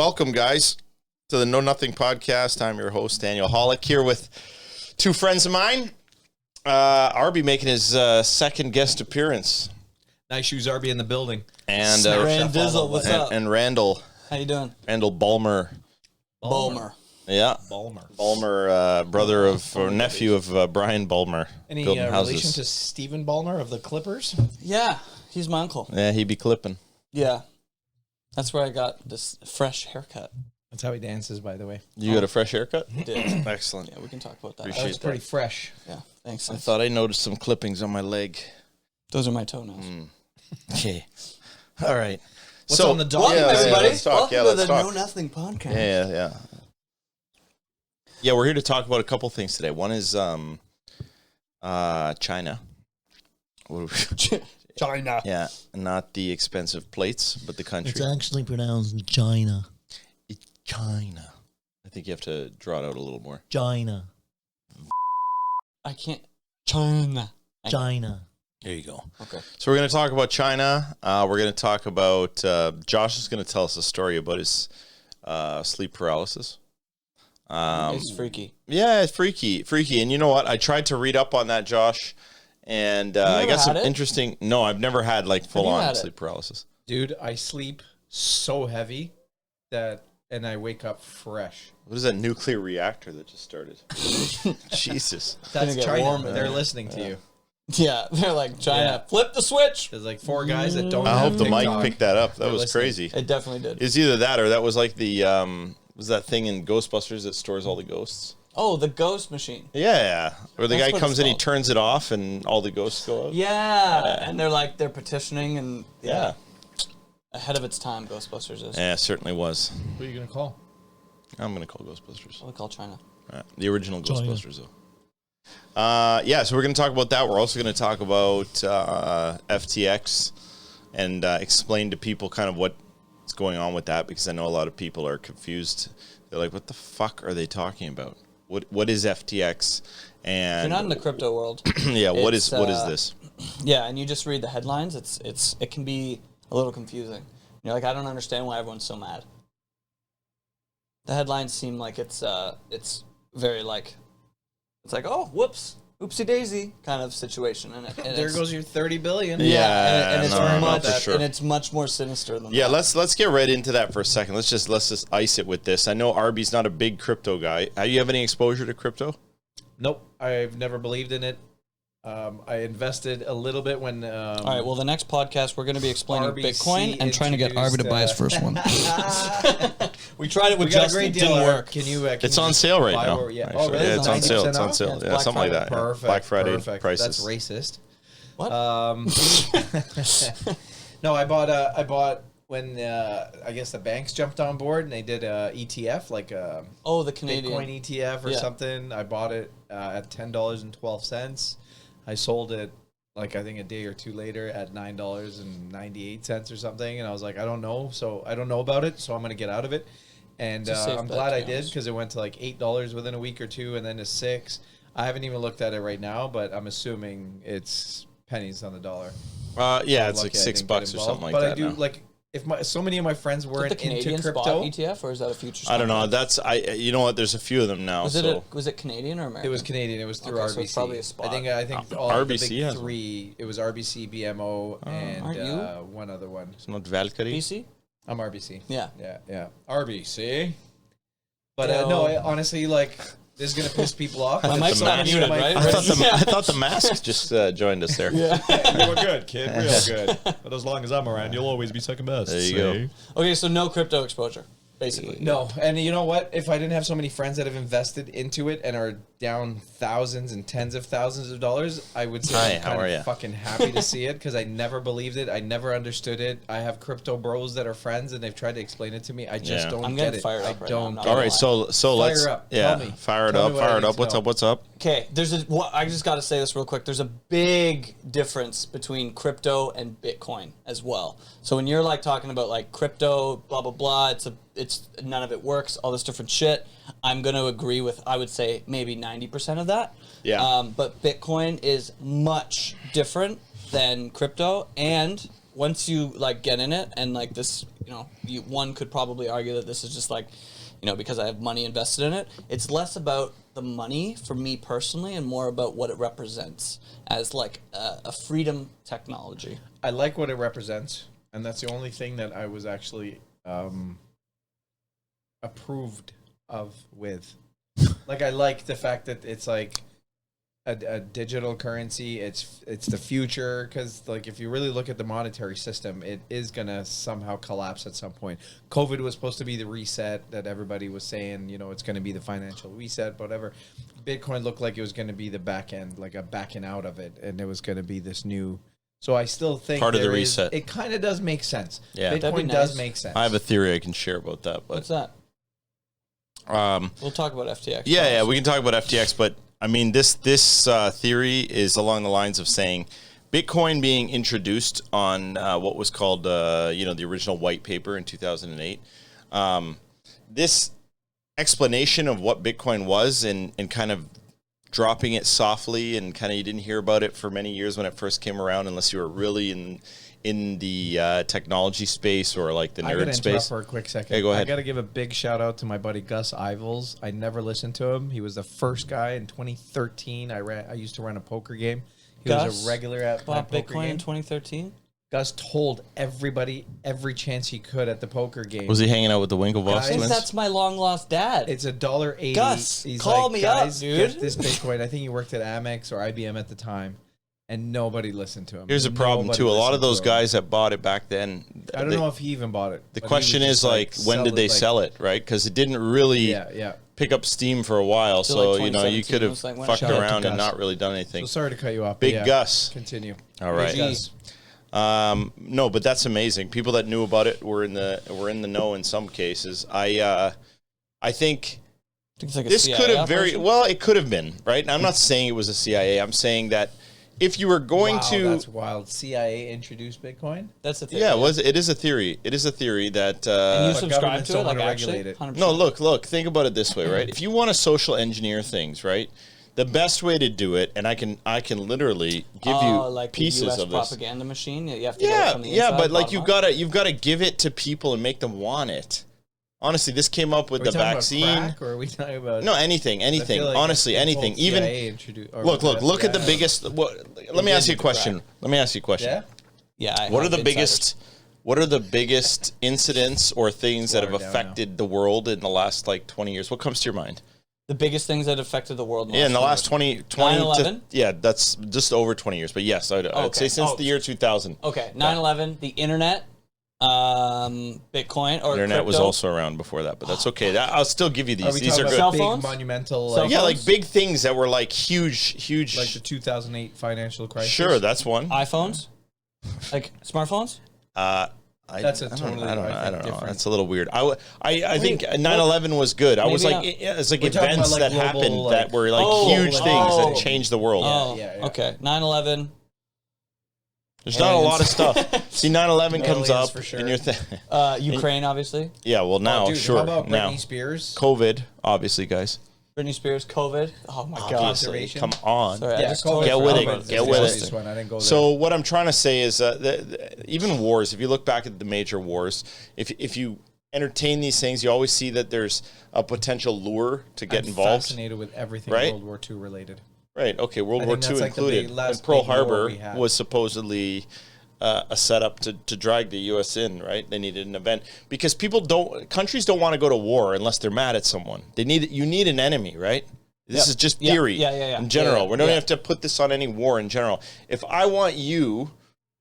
welcome, guys, to the Know Nothing podcast. I'm your host, Daniel Hollick, here with two friends of mine. ARBI making his second guest appearance. Nice shoes, RB in the building. And Randizzle, what's up? And Randall. How you doing? Randall Balmer. Balmer. Yeah. Balmer. Brother of, or nephew of Brian Balmer. Any building relation houses. to Stephen Ballmer of the Clippers? Yeah, he's my uncle. Yeah, he be clipping. Yeah. That's where I got this fresh haircut. That's how he dances, by the way. You got a fresh haircut? Did. Excellent. Yeah, we can talk about that. Appreciate That was pretty fresh. Yeah, thanks. I thought I noticed some clippings on my leg. Those are my toenails. Okay. All right. What's on the docket, everybody? Let's talk. Welcome Yeah, to let's the talk. Know Nothing podcast. Yeah. Yeah, we're here to talk about a couple things today. One is China. China. Yeah, not the expensive plates, but the country. It's actually pronounced China. It's China. I think you have to draw it out a little more. China. I can't. China. China. There you go. Okay. So we're going to talk about China. We're going to talk about, Josh is going to tell us a story about his sleep paralysis. It's freaky. Yeah, it's freaky. And you know what? I tried to read up on that, Josh, and I got some interesting... No, I've never had like full-on sleep paralysis. Dude, I sleep so heavy that, and I wake up fresh. What is that nuclear reactor that just started? Jesus. That's get China. warmer. They're listening to you. Yeah, they're like, China, Yeah. flip the switch. There's like four guys that don't I have hope the mic TikTok. picked that up. That They're was listening. crazy. It definitely did. It's either that or that was like the... was that thing in Ghostbusters that stores all the ghosts? Oh, the ghost machine. Yeah. Where the That's guy what comes it's in, he called. turns it off, and all the ghosts go out. Yeah. And they're petitioning and Yeah. ahead of its time, Ghostbusters is. Yeah, it certainly was. Who are you going to call? I'm going to call Ghostbusters. What we call China. The original China. Ghostbusters, though. So we're going to talk about that. We're also going to talk about FTX and explain to people kind of what's going on with that, because I know a lot of people are confused. They're like, what the fuck are they talking about? What is FTX? And If you're not in the crypto world. yeah, what it's, is this? Yeah, and you just read the headlines. It can be a little confusing. You're like, I don't understand why everyone's so mad. The headlines seem like it's very like, it's like, oh, whoops, oopsie daisy kind of situation, and There goes your $30 billion. Yeah, and it's no, much, for sure. and it's much more sinister than Yeah, that. let's get right into that for a second. Let's just ice it with this. I know Arby's not a big crypto guy. You have any exposure to crypto? Nope. I've never believed in it. I invested a little bit when... All right, well, the next podcast, we're going to be explaining RBC Bitcoin and trying to get Arby to buy his first one. We tried it with We got a Justin, great it deal. didn't work. Can you? It's on sale right buy now. or- yeah. actually. Oh, really? Yeah, it's on sale. 90% It's on off? sale. Yeah, it's Yeah, Black something like Friday. that. Yeah. Perfect. Black Friday Perfect. prices. That's racist. What? No, I bought when I guess the banks jumped on board and they did a ETF, like a Oh, the Canadian. Bitcoin ETF or Yeah. something. I bought it at $10.12. I sold it like I think a day or two later at $9.98 or something, and I was like, I don't know about it, so I'm gonna get out of it. And It's a safe I'm bet, glad to I be did, honest. because it went to like $8 within a week or two, and then to $6. I haven't even looked at it right now, but I'm assuming it's pennies on the dollar. Yeah, it's Lucky like I $6 didn't get or involved. something like but that. I do now. like if so many of my friends Is that weren't the Canadian into spot crypto. ETF, or is that a futures? I don't know. contract? You know what? There's a few of them now. Was it Canadian or American? It was Canadian. It was through Okay, RBC. so it's probably a spot. I think all RBC the big has three. It was RBC, BMO, Aren't you? and one other one. It's not Valkyrie. BC? I'm RBC. Yeah. Yeah. RBC. But Yo. no, I honestly like this is gonna piss people off. My mic's the not mask. muted, right? I thought the mask just joined us there. Yeah. You were good, kid. Real good. But as long as I'm around, you'll always be second best. There you see? go. Okay, so no crypto exposure, basically. No, and you know what? If I didn't have so many friends that have invested into it and are down thousands and tens of thousands of dollars, I would say Hi, I'm how kind are of ya? fucking happy to see it, because I never believed it. I never understood it. I have crypto bros that are friends and they've tried to explain it to me. I just Yeah. don't I'm get getting it. fired I up right now. I'm don't. not get All gonna it. right, so let's up. yeah, Tell me. fire it Tell up, me what I fire it need up. to What's know. up? What's up? Okay, I just got to say this real quick. There's a big difference between crypto and Bitcoin as well. So when you're like talking about like crypto, blah blah blah, it's none of it works, all this different shit. I'm gonna agree with, I would say maybe 90% of that. Yeah. But Bitcoin is much different than crypto, and once you like get in it, and like this, one could probably argue that this is just like, because I have money invested in it. It's less about the money for me personally, and more about what it represents as like a freedom technology. I like what it represents, and that's the only thing that I was actually approved of with. Like, I like the fact that it's like a digital currency. It's the future, because like if you really look at the monetary system, it is gonna somehow collapse at some point. COVID was supposed to be the reset that everybody was saying, it's gonna be the financial reset, whatever. Bitcoin looked like it was gonna be the back end, like a backing out of it, and it was gonna be this new. So I still think Part of the reset. It kind of does make sense. Yeah. Bitcoin does make sense. I have a theory I can share about that. But What's that? We'll talk about FTX. Yeah, we can talk about FTX, but I mean, this theory is along the lines of saying Bitcoin being introduced on what was called, the original white paper in 2008. This explanation of what Bitcoin was and kind of dropping it softly, and kind of you didn't hear about it for many years when it first came around, unless you were really in the technology space or like the nerd space. For a quick second. Hey, go ahead. I got to give a big shout out to my buddy Gus Ivels. I never listened to him. He was the first guy in 2013. I used to run a poker game. He was a regular at my bought poker Bitcoin game. in 2013. Gus told everybody every chance he could at the poker game. Was he hanging out with the Winklevoss I think twins? that's my long lost dad. It's $1.80. Gus, He's call like, me up, guys, dude. Get this Bitcoin. I think he worked at Amex or IBM at the time, and nobody listened to him. Here's a problem Nobody too. A lot of listened those to him. guys that bought it back then. I don't know if he even bought it. The but he question was is just like, when did they sell it, right? Because it didn't really Yeah. pick up steam for a while. So, So, like, you 2017 could have was like when it fucked shut up to around and Gus. not really done anything. So sorry to cut you off. but Big yeah, Gus. Continue. All right. Big Gus. No, but that's amazing. People that knew about it were in the know in some cases. I think It's like a this CIA could have operation. it could have been, right? I'm not saying it was a CIA. I'm saying that if you were going Wow, to that's wild. CIA introduced Bitcoin? That's the thing. Yeah, it is a theory. It is a theory that And you But subscribe governments to it, don't like wanna actually. regulate it. 100%. No, look, think about it this way, right? If you want to social engineer things, right? The best way to do it, and I can literally give you like pieces the US of this. propaganda machine. You have to get it from the Yeah, inside, but like bottom you've got to give it to people and make them want it. Honestly, this came up with Are we the talking vaccine. About crack, or are we talking about? No, anything. I feel like Honestly, it's anything. both Even CIA introduced- or look was it at the FBI? biggest. Let me ask you a question. Yeah. Yeah. I What are have the insiders. biggest? What are the biggest incidents or things that have Watered down now. affected the world in the last like 20 years? What comes to your mind? The biggest things that affected the world? Yeah, in the last 20 9/11? yeah, that's just over 20 years. But yes, I'd say since the year 2000. Okay, 9/11, the internet, Bitcoin, or Internet was crypto. also around before that, but that's okay. I'll still give you Are these. we These talking are about good. Cell big phones? monumental? Cell Like, Yeah, phones? like big things that were like huge. like the 2008 financial crisis. Sure, that's one. iPhones, like smartphones. That's a I don't totally, know. I I think, don't know. different. That's a little weird. I think 9/11 was good. I was Maybe like, not. it's like We're talking events about, that like, global, happened like- that were like Oh, huge like- things oh. that changed the world. Oh, yeah. okay. 9/11. There's not a lot of Aliens. stuff. See, 9/11 comes Aliens up for sure. in your thing. Ukraine, obviously. Yeah, well now, Oh, dude, sure. How about now, Britney Spears? COVID, obviously, guys. Britney Spears, COVID. Oh my God. Obviously, Observation. come on. Sorry, I Yeah, just COVID totally Get with forgot it, about is get the with it. easiest one. I didn't go there. So what I'm trying to say is even wars, if you look back at the major wars, if you entertain these things, you always see that there's a potential lure to get I'm involved. fascinated with everything Right? World War II related. Right. Okay. World I War think II that's like the included. big- last And Pearl big war Harbor we had. was supposedly a setup to drag the U.S. in. Right. They needed an event because countries don't want to go to war unless they're mad at someone. You need an enemy. Right. This is just theory Yeah. in general. Yeah. We don't have to put this on any war in general. If I want you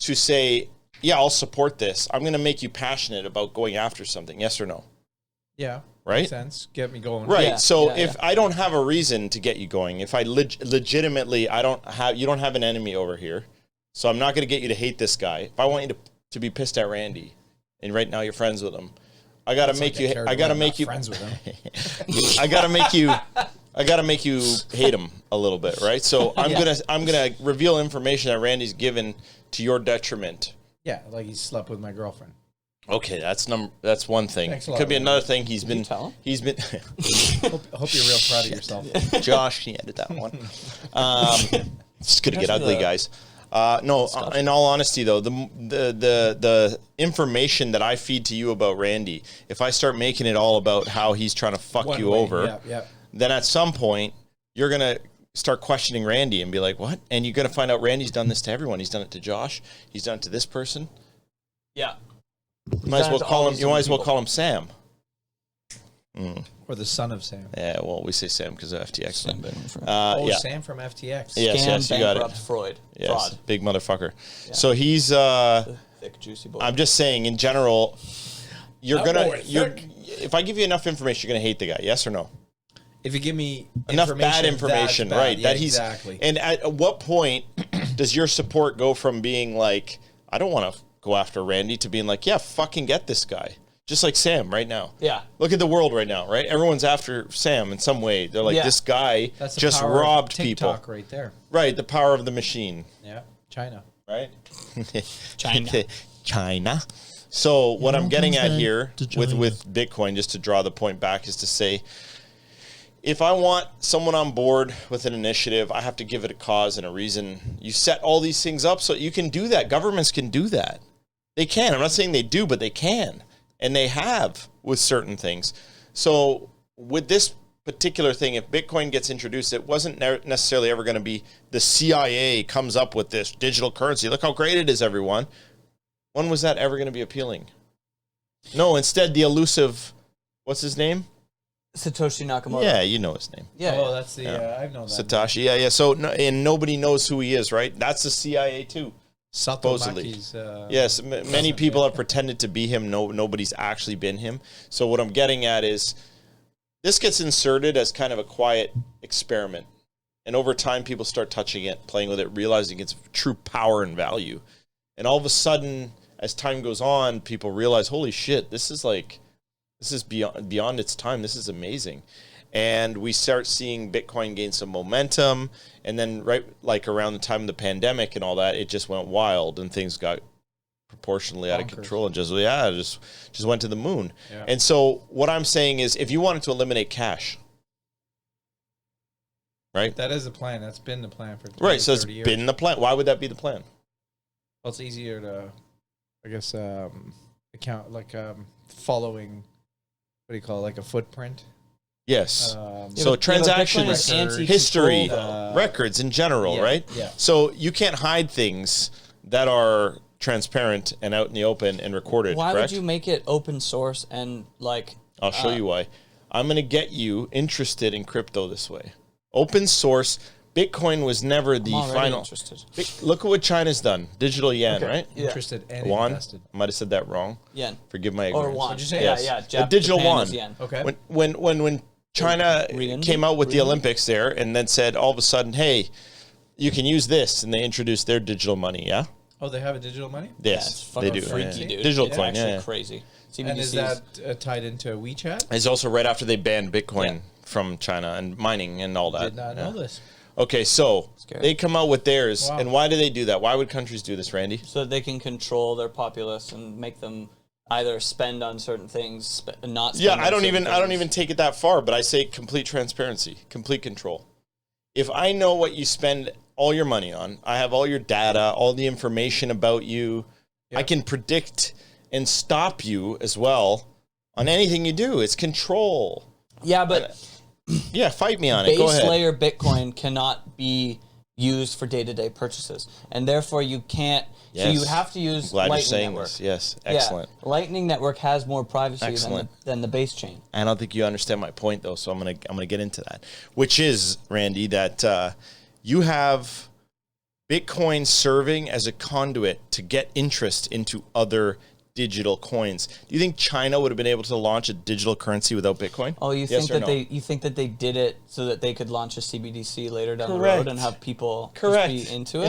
to say, yeah, I'll support this, I'm going to make you passionate about going after something. Yes or no? Yeah. Right? Makes sense. Get me going. Right. Yeah, So yeah, if I don't have a reason to get you going, if I legitimately, you don't have an enemy over here, so I'm not going to get you to hate this guy. If I want you to be pissed at Randy, and right now you're friends with him, I got to make you. I got to make you friends with him. I got to make you. I got to make you hate him a little bit, right? So I'm gonna reveal information that Randy's given to your detriment. Yeah, like he slept with my girlfriend. Okay, that's one thing. Thanks a lot, Could be Randy. another thing. He's been. tell him? He's been. Hope you're real proud of yourself. Josh, he ended that one. It's going to get Especially ugly, the- guys. No, in all honesty, though, the information that I feed to you about Randy, if I start making it all about how he's trying to fuck you over, then at some point you're gonna start questioning Randy and be like, "What?" And you're gonna find out Randy's done this to everyone. He's done it to Josh. He's done it to this person. Yeah. You might as well call him. You might as well call him Sam. Or the son of Sam. Yeah, well, we say Sam because of FTX. Sam from FTX. Yes, you got it. Freud. Yes, Fraud. big motherfucker. Yeah. So he's thick, juicy boy. I'm just saying, in general, if I give you enough information, you're gonna hate the guy. Yes or no? If you give me enough bad information, bad. right? Yeah, that he's exactly. And at what point does your support go from being like, I don't want to go after Randy, to being like, yeah, fucking get this guy. Just like Sam right now. Yeah. Look at the world right now, right? Everyone's after Sam in some way. They're like, this guy just robbed people. Right there. Right, the power of the machine. Yeah, China. Right? China. China. So what I'm getting at here with Bitcoin, just to draw the point back, is to say, if I want someone on board with an initiative, I have to give it a cause and a reason. You set all these things up so you can do that. Governments can do that. They can. I'm not saying they do, but they can. And they have with certain things. So with this particular thing, if Bitcoin gets introduced, it wasn't necessarily ever going to be the CIA comes up with this digital currency. Look how great it is, everyone. When was that ever going to be appealing? No, instead the elusive, what's his name? Satoshi Nakamoto. Yeah, you know his name. Yeah. Oh, that's the I've known that. Satoshi. Yeah. So and nobody knows who he is, right? That's the CIA too. Supposedly. Yes, many people have pretended to be him. Nobody's actually been him. So what I'm getting at is this gets inserted as kind of a quiet experiment. And over time, people start touching it, playing with it, realizing its true power and value. And all of a sudden, as time goes on, people realize, holy shit, this is beyond its time. This is amazing. And we start seeing Bitcoin gain some momentum. And then right like around the time of the pandemic and all that, it just went wild and things got proportionally out of control and just went to the moon. Yeah. And so what I'm saying is, if you wanted to eliminate cash, right? That is the plan. That's been the plan for 20, right. So it's 30 years. Been the plan. Why would that be the plan? Well, it's easier to, I guess, account following. What do you call it? Like a footprint. Yes. So transactions, history, records in general, right? Yeah. So you can't hide things that are transparent and out in the open and recorded. Why correct? would you make it open source and like? I'll show you why. I'm going to get you interested in crypto this way. Open source. Bitcoin was never the final. Interested. Look at what China's done. Digital yuan, right? Yeah. Interested and yuan. invested. I might have said that wrong. Yen. Forgive my ignorance. Or yuan. What'd you say? Yes. Yeah. A digital yuan. Yen. Okay. When China came out with the Olympics there and then said all of a sudden, hey, you can use this, and they introduced their digital money, yeah? Oh, they have a digital money? Yes, yeah, they do. Freaky, dude. Digital it's coin, actually crazy. CBDCs. And is that tied into WeChat? It's also right after they banned Bitcoin from China and mining and all that. Did not know this. Okay, so they come out with theirs, Wow. and why do they do that? Why would countries do this, Randy? So that they can control their populace and make them either spend on certain things, not spend Yeah, on I don't certain even things. take it that far, but I say complete transparency, complete control. If I know what you spend all your money on, I have all your data, all the information about you, I can predict and stop you as well on anything you do. It's control. Yeah, but Yeah, fight me on it. Go base ahead. layer Bitcoin cannot be used for day-to-day purchases, and therefore you can't. Yes. So you have to use Glad Lightning you're saying Network. this. Yes, excellent. Yeah, Lightning Network has more privacy than the base chain. I don't think you understand my point, though, so I'm gonna get into that, which is, Randy, that you have Bitcoin serving as a conduit to get interest into other digital coins. Do you think China would have been able to launch a digital currency without Bitcoin? Oh, you Yes think or that no? you think that they did it so that they could launch a CBDC later down the Correct. road and have people Correct. just be into it?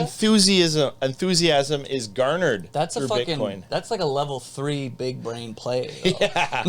Enthusiasm is garnered That's through a fucking. Bitcoin. That's like a level 3 big brain play. Though. Yeah.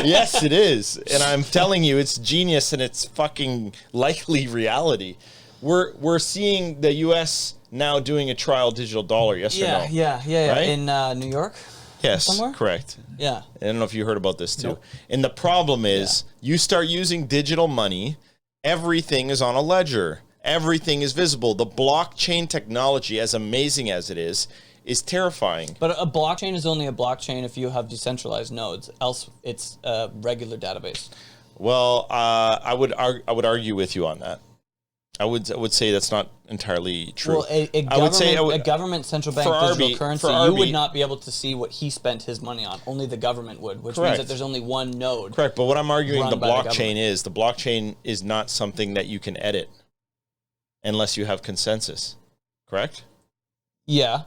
Yes, it is. And I'm telling you, it's genius and it's fucking likely reality. We're seeing the U.S. now doing a trial digital dollar, yes or no? Yeah. Right? In New York? Yes, somewhere? correct. Yeah. I don't know if you heard about this too. And the problem is you start using digital money, everything is on a ledger. Everything is visible. The blockchain technology, as amazing as it is terrifying. But a blockchain is only a blockchain if you have decentralized nodes. Else, it's a regular database. Well, I would argue with you on that. I would say that's not entirely true. Well, a government central bank digital currency, you would not be able to see what he spent his money on. Only the government would, which means that there's only one node. Correct, but what I'm arguing the blockchain is not something that you can edit unless you have consensus. Correct? Yeah.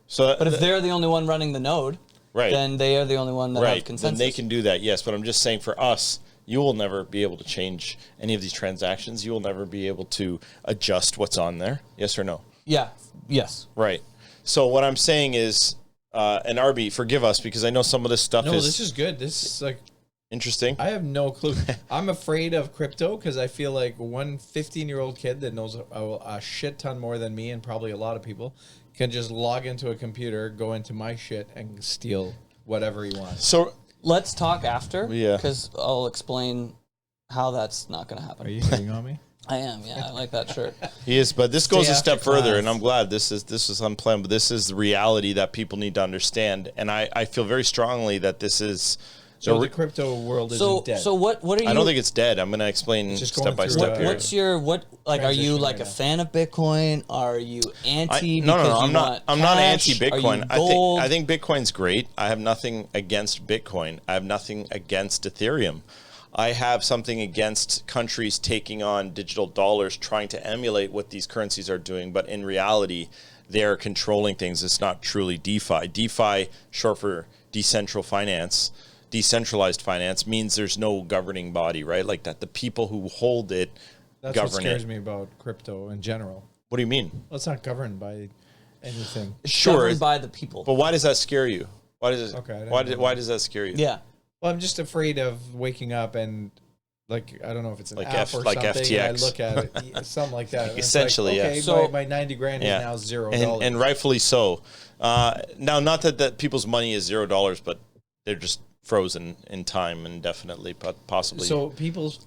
So, but if they're the only one running the node, then they are the only one that have consensus. Then they can do that, yes. But I'm just saying for us, you will never be able to change any of these transactions. You will never be able to adjust what's on there. Yes or no? Yeah. Yes. Right. So what I'm saying is, and RB, forgive us because I know some of this stuff is... No, this is good. This is like... Interesting. I have no clue. I'm afraid of crypto because I feel like one 15-year-old kid that knows a shit ton more than me and probably a lot of people can just log into a computer, go into my shit, and steal whatever he wants. So... Let's talk after, Yeah. because I'll explain how that's not going to happen. Are you hitting on me? I am, yeah. I like that shirt. He is, but this goes a after step further, class. and I'm glad this is unplanned, but this is the reality that people need to understand, and I feel very strongly that this is... So the crypto world isn't dead. So what are you... I don't think it's dead. I'm going to explain just step going by through step a- here. What's your are you Transition like right a now. fan of Bitcoin? Are you anti? No, because I'm you not. want I'm not cash? anti-Bitcoin. Are you gold? I think Bitcoin's great. I have nothing against Bitcoin. I have nothing against Ethereum. I have something against countries taking on digital dollars, trying to emulate what these currencies are doing, but in reality, they're controlling things. It's not truly DeFi. DeFi, short for decentralized finance, means there's no governing body, right? Like that the people who hold it That's govern what scares it. me about crypto in general. What do you mean? Well, it's not governed by anything. It's Sure, governed by the people. But why does that scare you? Why does it? Okay, I didn't Why know why does that scare you? Yeah. Well, I'm just afraid of waking up and, like, I don't know if it's an Like app or like something. FTX. And I look at it, something like that. and it's Essentially, like, yeah. okay, So- my 90 grand is now $0. and rightfully so. Now, not that people's money is $0, but they're just frozen in time indefinitely, possibly. So people's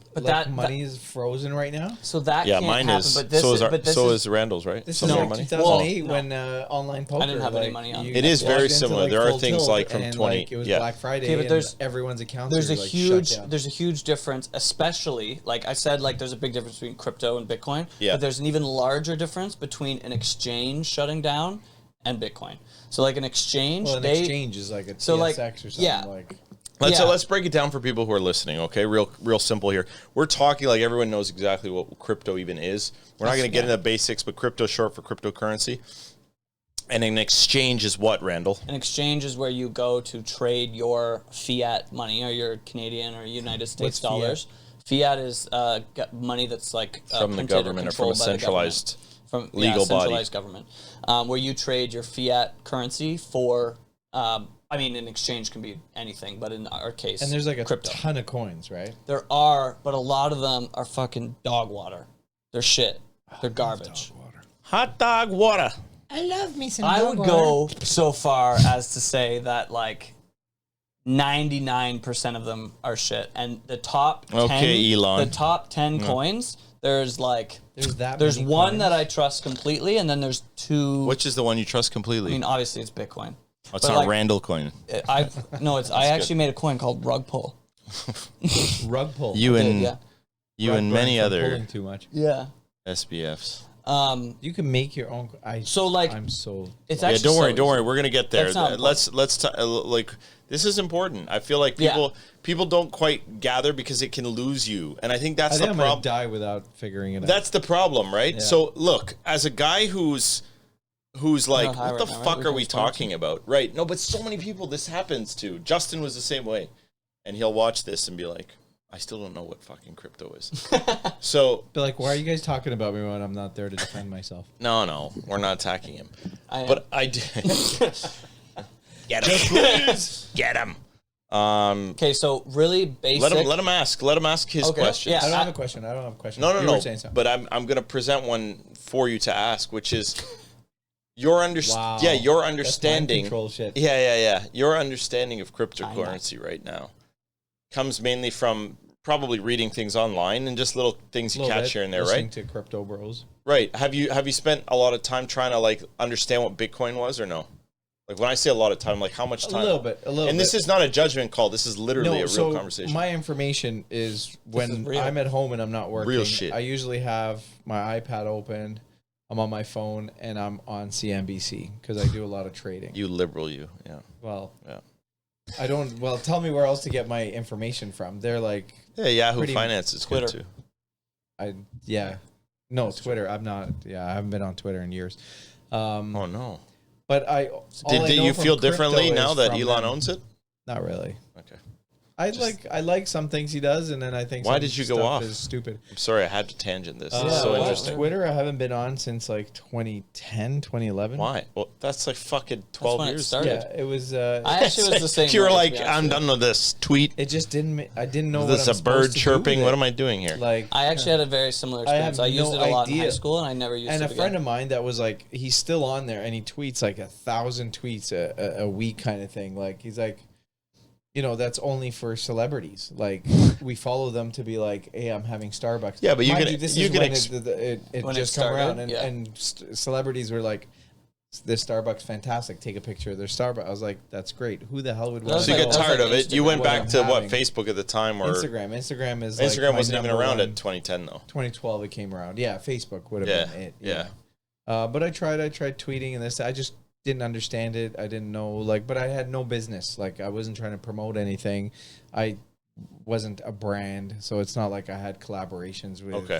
money is frozen right now? So that yeah, can't mine happen. is. But this So is is. our, But this so is. is Randall's, right? This Some is of like your money. 2008 Well, when online poker. didn't have any money on you it. It is logged very into, similar. like, There are Full things Tilt like from and, 20 Like, it was yeah. Black Friday. Okay, but and there's- everyone's accounts. There's are, a like, huge shut down. there's a huge difference, especially like I said, like there's a big difference between crypto and Bitcoin. Yeah. But there's an even larger difference between an exchange shutting down and Bitcoin. So like an exchange, Well, an exchange is like a so, TSX like, or something yeah. like. Let's break it down for people who are listening, okay? Real simple here. We're talking like everyone knows exactly what crypto even is. We're not going to get into the basics, but crypto is short for cryptocurrency. And an exchange is what, Randall? An exchange is where you go to trade your fiat money or your Canadian or United States What's dollars. Fiat is money that's like From the printed government or from a controlled by the centralized government. legal body. Centralized government, where you trade your fiat currency for. I mean, an exchange can be anything, but in our case, And there's like a crypto. ton of coins, right? There are, but a lot of them are fucking dog water. They're shit. They're garbage. Hot dog water. I love me some I would go so far as to say that like 99% of them are shit, and the top 10, Okay, Elon. the top 10 coins. There's like There's many one coins? that I trust completely, and then there's two. Which is the one you trust completely? I mean, obviously it's Bitcoin. Oh, it's but not like- Randall coin. I actually made a coin called Rug Pull. Rug pull. You and Yeah. you Rug and burn many from other pulling too much. Yeah. SBFs. You can make your own. So, like, I'm so. It's Yeah, actually don't worry, so don't easy. worry. We're gonna get there. That's not Like this is important. I feel like Yeah. people don't quite gather because it can lose you, and I think that's I the think I'm gonna problem. die without figuring it out. That's the problem, right? Yeah. So look, as a guy who's like, not high what the right now, right? fuck We are can we respond to talking about? Right? No, but so many people this happens to. Justin was the same way, and he'll watch this and be like, I still don't know what fucking crypto is. So Be like, why are you guys talking about me when I'm not there to defend myself? no, we're not attacking him. I am. But I did. Get him, get him. Okay, so really basic. Let him ask his Okay, questions. yeah. I don't have a question. I don't have a question. No, You were saying something. But I'm going to present one for you to ask, which is your Wow. your That's mind understanding. control shit. Yeah. Your understanding of cryptocurrency right now comes mainly from probably reading things online and just little things you catch here and there, listening right? to crypto bros. Right. Have you spent a lot of time trying to like understand what Bitcoin was or no? Like when I say a lot of time, like how much time? A little bit. And this is not a judgment call. This is literally a real so conversation. My information is when real. I'm at home and I'm not working. Real shit. I usually have my iPad open. I'm on my phone and I'm on CNBC because I do a lot of trading. You liberal, you. Yeah. Well, Yeah. I don't. Well, tell me where else to get my information from. They're like, Yeah, Yahoo Pretty- Finance is Twitter. good too. No, Twitter. I'm not. Yeah, I haven't been on Twitter in years. Oh no. But all I Did know you from feel crypto differently is now that from Elon them. owns it? Not really. Okay. I like some things he does, and then I think Why some did you go stuff off? is stupid. I'm sorry, I had to tangent this. This Yeah, is so what? interesting. Twitter, I haven't been on since like 2010, 2011. Why? Well, that's like fucking 12 when it years. started. Yeah, it was. I actually was the same. You were way, to like, be honest I'm with you. done with this tweet. It just didn't. I didn't know. Is what this I'm a supposed bird to do chirping? with What it. am I doing here? Like, I actually had a very similar I experience. have I used no it a lot in high idea. school, and I never used it and a again. friend of mine that was like, he's still on there, and he tweets like 1,000 tweets a week, kind of thing. Like he's like, that's only for celebrities. Like we follow them to be like, hey, I'm having Starbucks. Yeah, but you Mind can- this you is can when ex- it When it just come started, around, and, yeah. celebrities were like, this Starbucks fantastic. Take a picture of their Starbucks. I was like, that's great. Who the hell would want was So you like- got that was tired like of it. You Instagram. went What back I'm to what, having. Facebook at the time, or Instagram is like Instagram my wasn't even number around one. at 2010 though. 2012 it came around. Yeah, Facebook would have Yeah, been it. yeah. But I tried tweeting and this. I just didn't understand it. I didn't know, but I had no business. Like I wasn't trying to promote anything. I wasn't a brand, so it's not like I had collaborations with. Okay.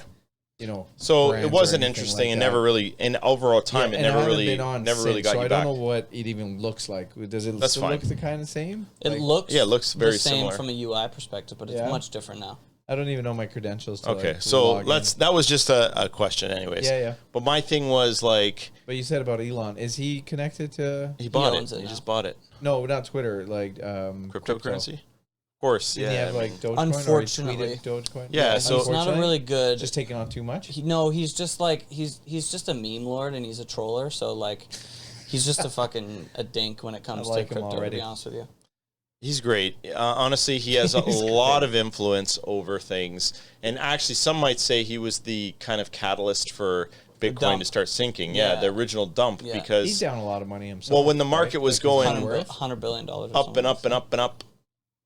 brands So it or wasn't anything interesting, like and that. never really, in overall time, Yeah, it and I never haven't really, been on never really since, got so you I back. don't know what it even looks like. Does it That's still fine. look the kind of same? It Like, looks Yeah, it looks very the same similar. from a UI perspective, but it's Yeah? much different now. I don't even know my credentials. To, Okay, like, so log in. that was just a question, anyways. Yeah, yeah. But my thing was like, But you said about Elon. Is he connected to? he bought owns it. it He now. just bought it. No, not Twitter. Like Cryptocurrency. crypto. Of course, Didn't he yeah. have I like mean, Dogecoin? Unfortunately. Or he tweeted Dogecoin. Yeah, so- He's not a unfortunately, really good. just taking on too much. He's just like he's just a meme lord and he's a troller. So like, he's just a dink when it comes like to him crypto. already. To be honest with you, He's great. Honestly, he has a lot of influence over things. And actually, some might say he was the kind of catalyst for Bitcoin dump. to start sinking. Yeah, Yeah. the original dump. Yeah. Because He's down a lot of money himself. Well, when the market was his going- net worth. $100 billion. Or up something. and up and up and up.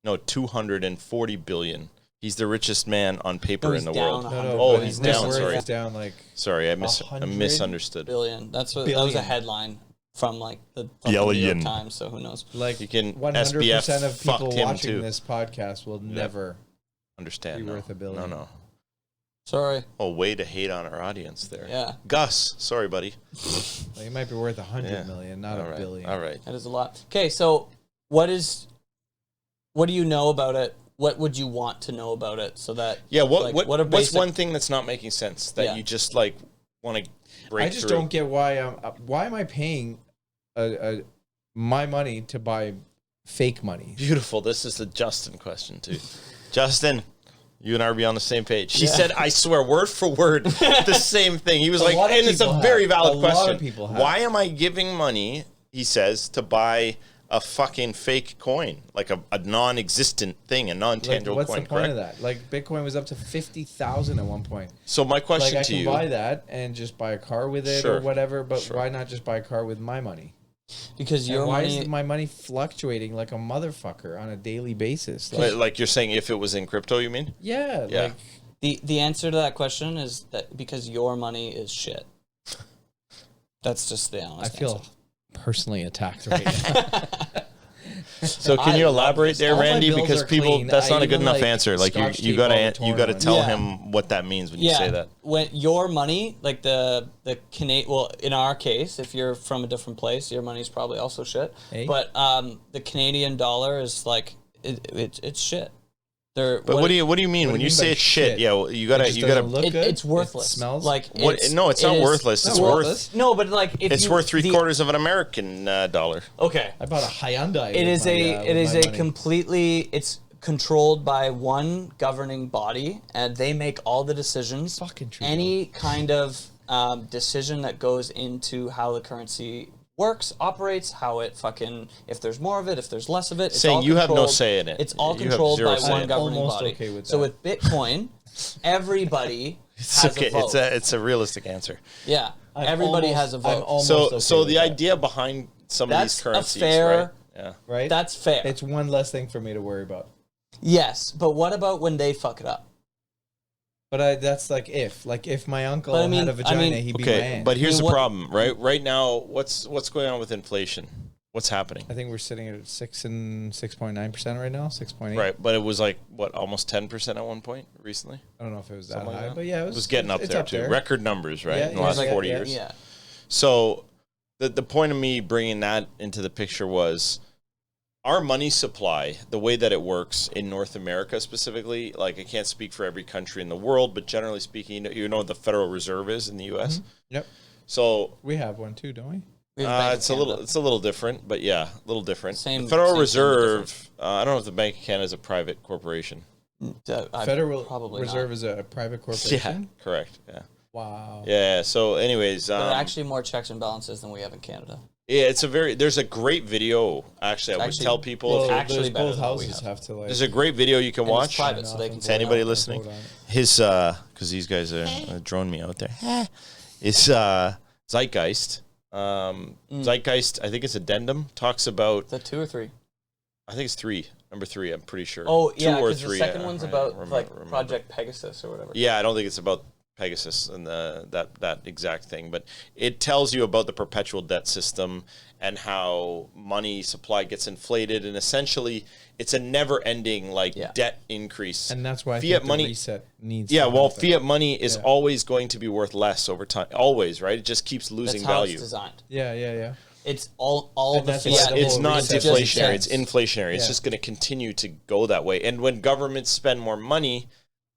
No, 240 billion. He's the richest man on paper No, in he's the down world. 100 Oh, billion. he's his net down. worth Sorry, is down like sorry, I 100 misunderstood. Billion. That was a Billion. headline from like the fucking New York Billion. Times. So who knows? like You can 100% of SBF people fucked him watching too. this podcast will never. Understand? Be No. worth a billion. No. Sorry. Oh, way to hate on our audience there. Yeah, Gus, sorry, buddy. Like, it might be worth 100 Yeah. million, not All a right. billion. All right. that is a lot. Okay, so what do you know about it? What would you want to know about it so that Yeah. like, what are What's basic, one thing that's not making sense that Yeah. you just like want to break I just through? don't get why am I paying my money to buy fake money? Beautiful. This is the Justin question too. Justin, you and RB on the same page. He said, I swear, word for word, the same thing. He was like, lot of and it's a people very have. valid A lot of question. people have. Why am I giving money, he says, to buy a fucking fake coin? Like a non-existent thing, a Like, non-tangible what's coin, the point correct? of that? Like Bitcoin was up to 50,000 at one point. So my question Like I to can you, buy that and just buy a car with it Sure. or whatever, but Sure. why not just buy a car with my money? because And your why money is my money fluctuating like a motherfucker on a daily basis? Like, like you're saying if it was in crypto, you mean? yeah, Yeah. like the answer to that question is that because your money is shit. That's just the honest I feel answer. personally attacked right now. So can I you love elaborate this. there, All my Randy? bills Because are people, clean. that's I not a good even enough like answer. Like Scotch you tape all the gotta torn ones. tell Yeah. him what that means when you say that. When your money, like the Canadian, well, in our case, if you're from a different place, your money's probably also shit. Hey. But the Canadian dollar is like it's shit. They're But what do you mean what when do you you say mean by it's shit? shit? Yeah, well, you It gotta just doesn't look good? it's worthless. It smells? like What? No, it's not it is- worthless. It's well, worth. No, but like if It's you, worth three the- quarters of an American dollar. Okay, I bought a Hyundai. it with is my, it with is my a money. completely it's controlled by one governing body and they make all the decisions. Fucking true. Any kind of decision that goes into how the currency works, operates, how it fucking, if there's more of it, if there's less of it. It's Saying all you have no controlled- say in it. It's all You have controlled zero by say in one it. governing Almost body. okay with so that. with Bitcoin, everybody It's has okay. a vote. It's a realistic answer. Yeah, I'm everybody almost- has a I'm vote. almost So okay so with the that, idea behind some of That's these a currencies, fair- right? Yeah. right? That's fair. It's one less thing for me to worry about. Yes, but what about when they fuck it up? But that's like if my uncle But I mean- had a vagina, I mean- he'd be my Okay, aunt. but here's mean, the what- problem, right? Right now, what's going on with inflation? What's happening? I think we're sitting at 6.9% right now, 6.8. Right, but it was like what, almost 10% at one point recently. I don't know if it was that Something like high, that? but yeah, It was getting up it's there too. Record numbers, right? Yeah, in the yeah, last yeah, 40 yeah. years. Yeah. So the point of me bringing that into the picture was our money supply, the way that it works in North America specifically. Like, I can't speak for every country in the world, but generally speaking, you know what the Federal Reserve is in the U.S. Yep. So We have one too, don't we? We have Bank of it's Canada. a little different, but yeah, a little different. Same- the Federal same thing, but Reserve. I don't know if the Bank of Canada is a private corporation. Federal probably Reserve not. is a private Yeah, corporation. correct. Yeah, Wow. yeah. So, anyways, There are actually more checks and balances than we have in Canada. yeah, there's a great video. Actually, I would Actually- tell people Well, if actually there's better both than what we houses have. have to like. there's a great video you can And it's watch. private, so they can To say anybody no. listening, Vote on it. his because these guys are drone me out there. It's Zeitgeist. Zeitgeist, I think it's addendum, talks about. Is that 2 or 3? I think it's 3, number 3. I'm pretty sure. Oh, yeah, 2 or because 3. the second one's about remember. Project Pegasus or whatever. Yeah, I don't think it's about Pegasus and that exact thing, but it tells you about the perpetual debt system and how money supply gets inflated, and essentially it's a never-ending debt increase. And that's why I fiat think money the reset needs. Yeah, to well, happen. fiat money is always going to be worth less over time. Always, right? It just keeps losing That's how value. it's designed. Yeah. It's all And the that's fiat. why It's, the it's whole not reset deflationary. makes It's inflationary. It's Yeah. just going to continue to go that way. And when governments spend more money,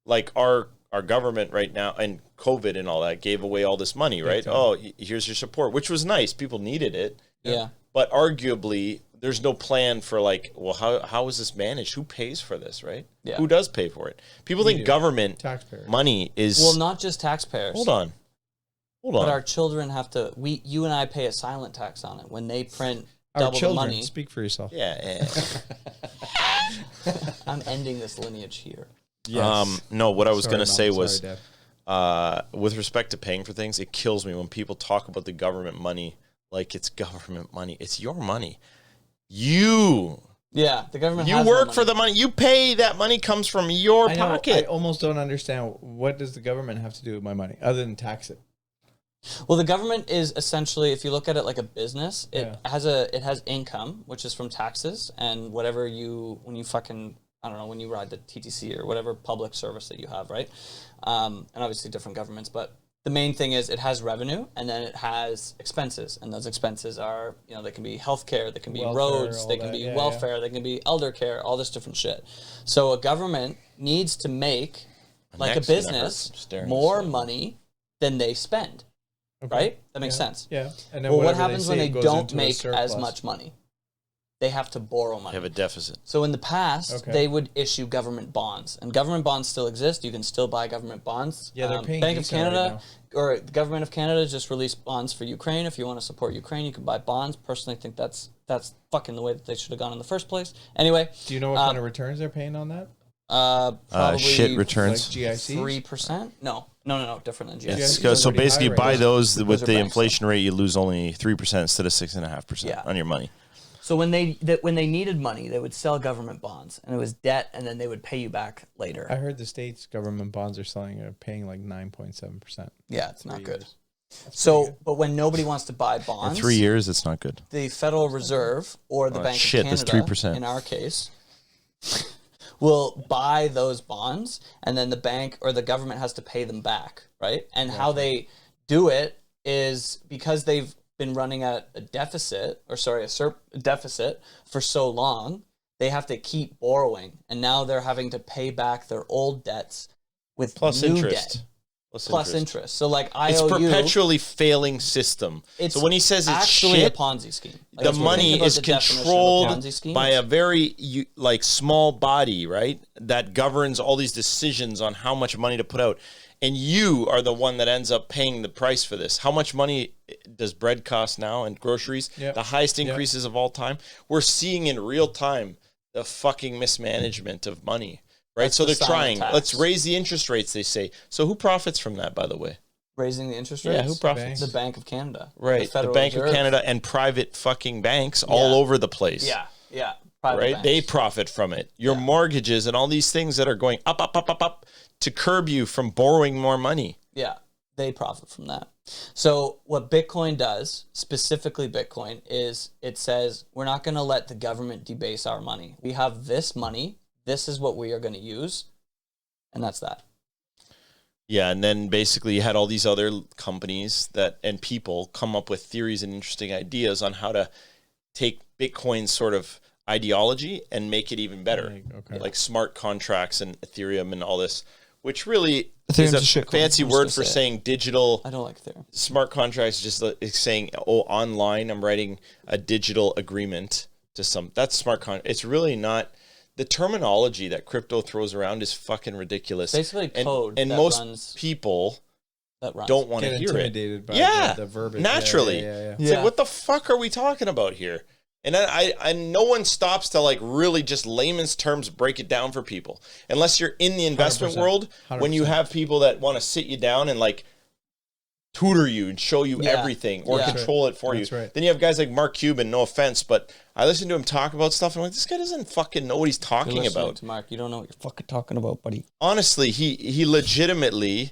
like our government right now, and COVID and all that gave away all this money, right? time. Oh, here's your support, which was nice. People needed it. Yeah. But arguably, there's no plan for well, how is this managed? Who pays for this, right? Yeah. Who does pay for it? People think do. government Taxpayers. money is. Well, not just taxpayers. Hold on. But our children have to. You and I pay a silent tax on it when they print Our double the children. money. Speak for yourself. Yeah. I'm ending this lineage here. No, what I was Sorry, going to Mom. say Sorry, was, Dad. with respect to paying for things, it kills me when people talk about the government money like it's government money. It's your money. You Yeah, the government. has work no for money. the money. You pay that money comes from your I know, I pocket. almost don't understand what does the government have to do with my money other than tax it. Well, the government is essentially, if you look at it like a business, it Yeah. has income, which is from taxes and whatever when you ride the TTC or whatever public service that you have, right? And obviously different governments, but the main thing is it has revenue and then it has expenses, and those expenses are, they can be healthcare, they can be Welfare, roads, all they can that. be Yeah, welfare, they can be elder care, all this different shit. So a government needs to make, like a neck's gonna hurt business, from staring more at this. money than they spend. Okay. Right? That makes Yeah. sense. Yeah. And then Well, what whatever happens when say they goes don't into a make as surplus. much money? They have to borrow You money. have a deficit. So in the past, Okay. they would issue government bonds, and government bonds still exist. You can still buy government bonds. Yeah, they're paying Bank of decent right Canada or the government of Canada just released bonds for Ukraine. If you want to support Ukraine, you can buy bonds. Personally, I think that's fucking the way that they should have gone in the first place. Anyway, Do you know what kind of returns they're paying on that? probably Shit Like returns. GICs? 3%. No, different than GIC. Yes. So Those are pretty basically, high buy rates. those with are the banks, inflation rate, you lose only 3% instead of 6.5% Yeah. on your money. So when they needed money, they would sell government bonds, and it was debt, and then they would pay you back later. I heard the state's government bonds are paying like 9.7%. Yeah, it's not 3 good. years. So, but when nobody wants to buy In bonds, 3 years, it's not good. the Federal Reserve or the Bank shit, of that's Canada, 3%. in our case, will buy those bonds, and then the bank or the government has to pay them back, right? And how they do it is because they've been running at a deficit, a deficit for so long, they have to keep borrowing, and now they're having to pay back their old debts with Plus new interest. debt. Plus interest. So like IOU, It's perpetually failing system. it's So when he says it's actually shit, a Ponzi scheme. Like, the if you think money about is the definition of a controlled Ponzi scheme, by a very small body, right? That governs all these decisions on how much money to put out. And you are the one that ends up paying the price for this. How much money does bread cost now and groceries? Yep. The highest increases of all time. We're seeing in real time the fucking mismanagement of money, right? That's so the they're silent trying. tax. Let's raise the interest rates, they say. So who profits from that, by the way? Raising the interest rates. Yeah, who profits? The Bank of Canada. Right, the Federal Bank Reserve. of Canada and private fucking banks all over the place. Yeah. Private Right? banks. They profit from it. Your mortgages and all these things that are going up to curb you from borrowing more money. Yeah, they profit from that. So what Bitcoin does, specifically Bitcoin, is it says we're not going to let the government debase our money. We have this money. This is what we are going to use. And that's that. Yeah, and then basically you had all these other companies and people come up with theories and interesting ideas on how to take Bitcoin's sort of ideology and make it even better. Okay. Like smart contracts and Ethereum and all this, which really Ethereum's a is a shit coin. fancy I'm just word gonna for say it. saying digital. I don't like Ethereum. Smart contracts just is saying, online I'm writing a digital agreement to some. That's smart contract. It's really not. The terminology that crypto throws around is fucking ridiculous. Basically code and that most runs- people That runs. don't want to Get hear it. intimidated by the verbiage. Naturally. Yeah. It's like, what the fuck are we talking about here? And I no one stops to like really just layman's terms break it down for people. Unless you're in the investment 100%. world, when you have people that want to sit you down and like tutor you and show you Yeah. everything or Yeah. control it for That's you. right. Then you have guys like Mark Cuban, no offense, but I listen to him talk about stuff and I'm like, this guy doesn't fucking know what he's You're talking listening about. to Mark, you don't know what you're fucking talking about, buddy. Honestly, he legitimately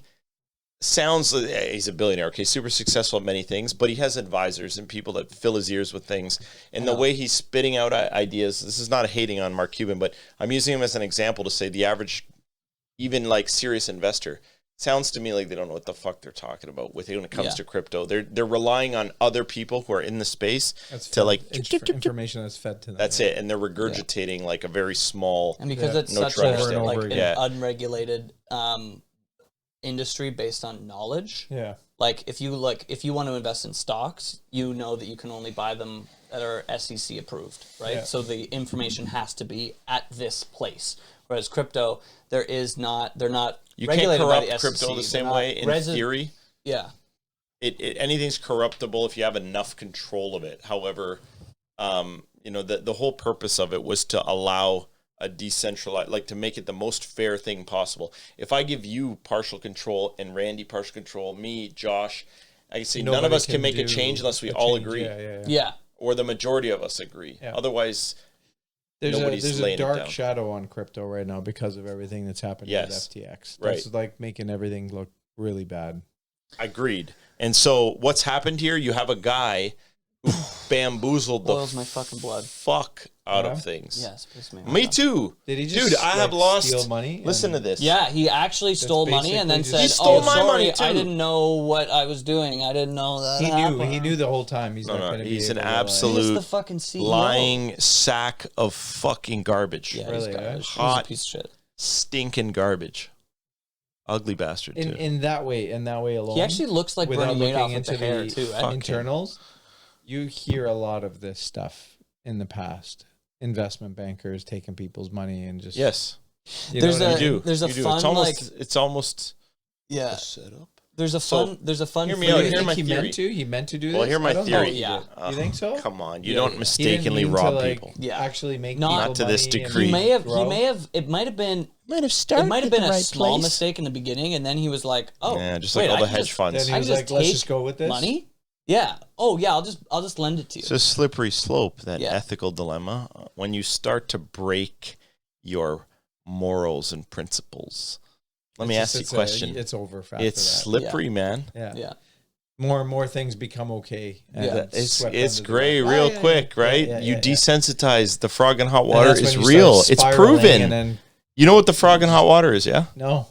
sounds he's a billionaire, okay, super successful at many things, but he has advisors and people that fill his ears with things. And the way he's spitting out ideas, this is not a hating on Mark Cuban, but I'm using him as an example to say the average, even like serious investor, sounds to me like they don't know what the fuck they're talking about when it comes to crypto. They're relying on other people who are in the space to like information that's fed to them. that's it, and they're regurgitating like a very small. And because it's no such trust a over like and an over. unregulated industry based on knowledge. Yeah. Like if you want to invest in stocks, you know that you can only buy them that are SEC approved, right? Yeah. So the information has to be at this place. Whereas crypto, they're not You can't regulated by the corrupt SEC. crypto the They're same not way in theory. Yeah. Anything's corruptible if you have enough control of it. However, the whole purpose of it was to allow a decentralized, like to make it the most fair thing possible. If I give you partial control and Randy partial control, me, Josh, I can say none of us can make a change unless we all agree, Yeah. or the majority of us agree. Yeah. Otherwise, There's a laying it dark down. shadow on crypto right now because of everything that's happening with Yes. FTX. Right. That's like making everything look really bad. agreed. And so what's happened here? You have a guy who bamboozled the Boils my fucking blood. fuck out Yeah. of things. Yes, piss me off. Me too. Did he just, Dude, I have lost. steal money? Listen to this. Yeah, he actually stole money and then basically said, just- He stole "Oh, my sorry, money, too." I didn't know what I was doing. I didn't know that." He knew the whole time he's not No, going to be he's an able to, absolute He's the fucking CEO. lying sack of fucking garbage. Yeah, Really, he's eh? garbage. Hot. He's a piece of shit. Stinking garbage. Ugly bastard too. in that way alone. He actually looks like without Bernie Madoff looking with the into hair the too. fuck. internals, you hear a lot of this stuff in the past. Investment bankers taking people's money and just Yes, you There's know what I a- mean? you do. there's a You do. fun, It's almost Yeah. a setup. There's a So, fun hear me theory. out. You Hear think my he theory. meant to? He meant to do this. Well, hear my I don't theory. know if he Yeah. did. You think so? Come on, you Yeah, don't yeah. He mistakenly didn't mean rob to, like, people. Yeah. actually make Not people to this money and degree. He may have. grow. It might have been. Might have It started. might have at been the a right small place. mistake in the beginning, and then he was like, "Oh, Yeah, just wait, like all I the can hedge just- funds. Then he I was can like, just let's take just go with this. money." Yeah. Oh, yeah. I'll just lend it to you. It's a slippery slope, that Yeah. ethical dilemma. When you start to break your morals and principles. Let me ask you a question. It's over fast. It's slippery, man. Yeah. Yeah. More and more things become okay. And Yeah. It's swept it's under the gray rug. real Yeah, quick, yeah, right? yeah, You yeah. desensitize. The frog in hot And water that's is when you real. start It's spiraling proven. And then, You know what the frog in hot water is, yeah? no,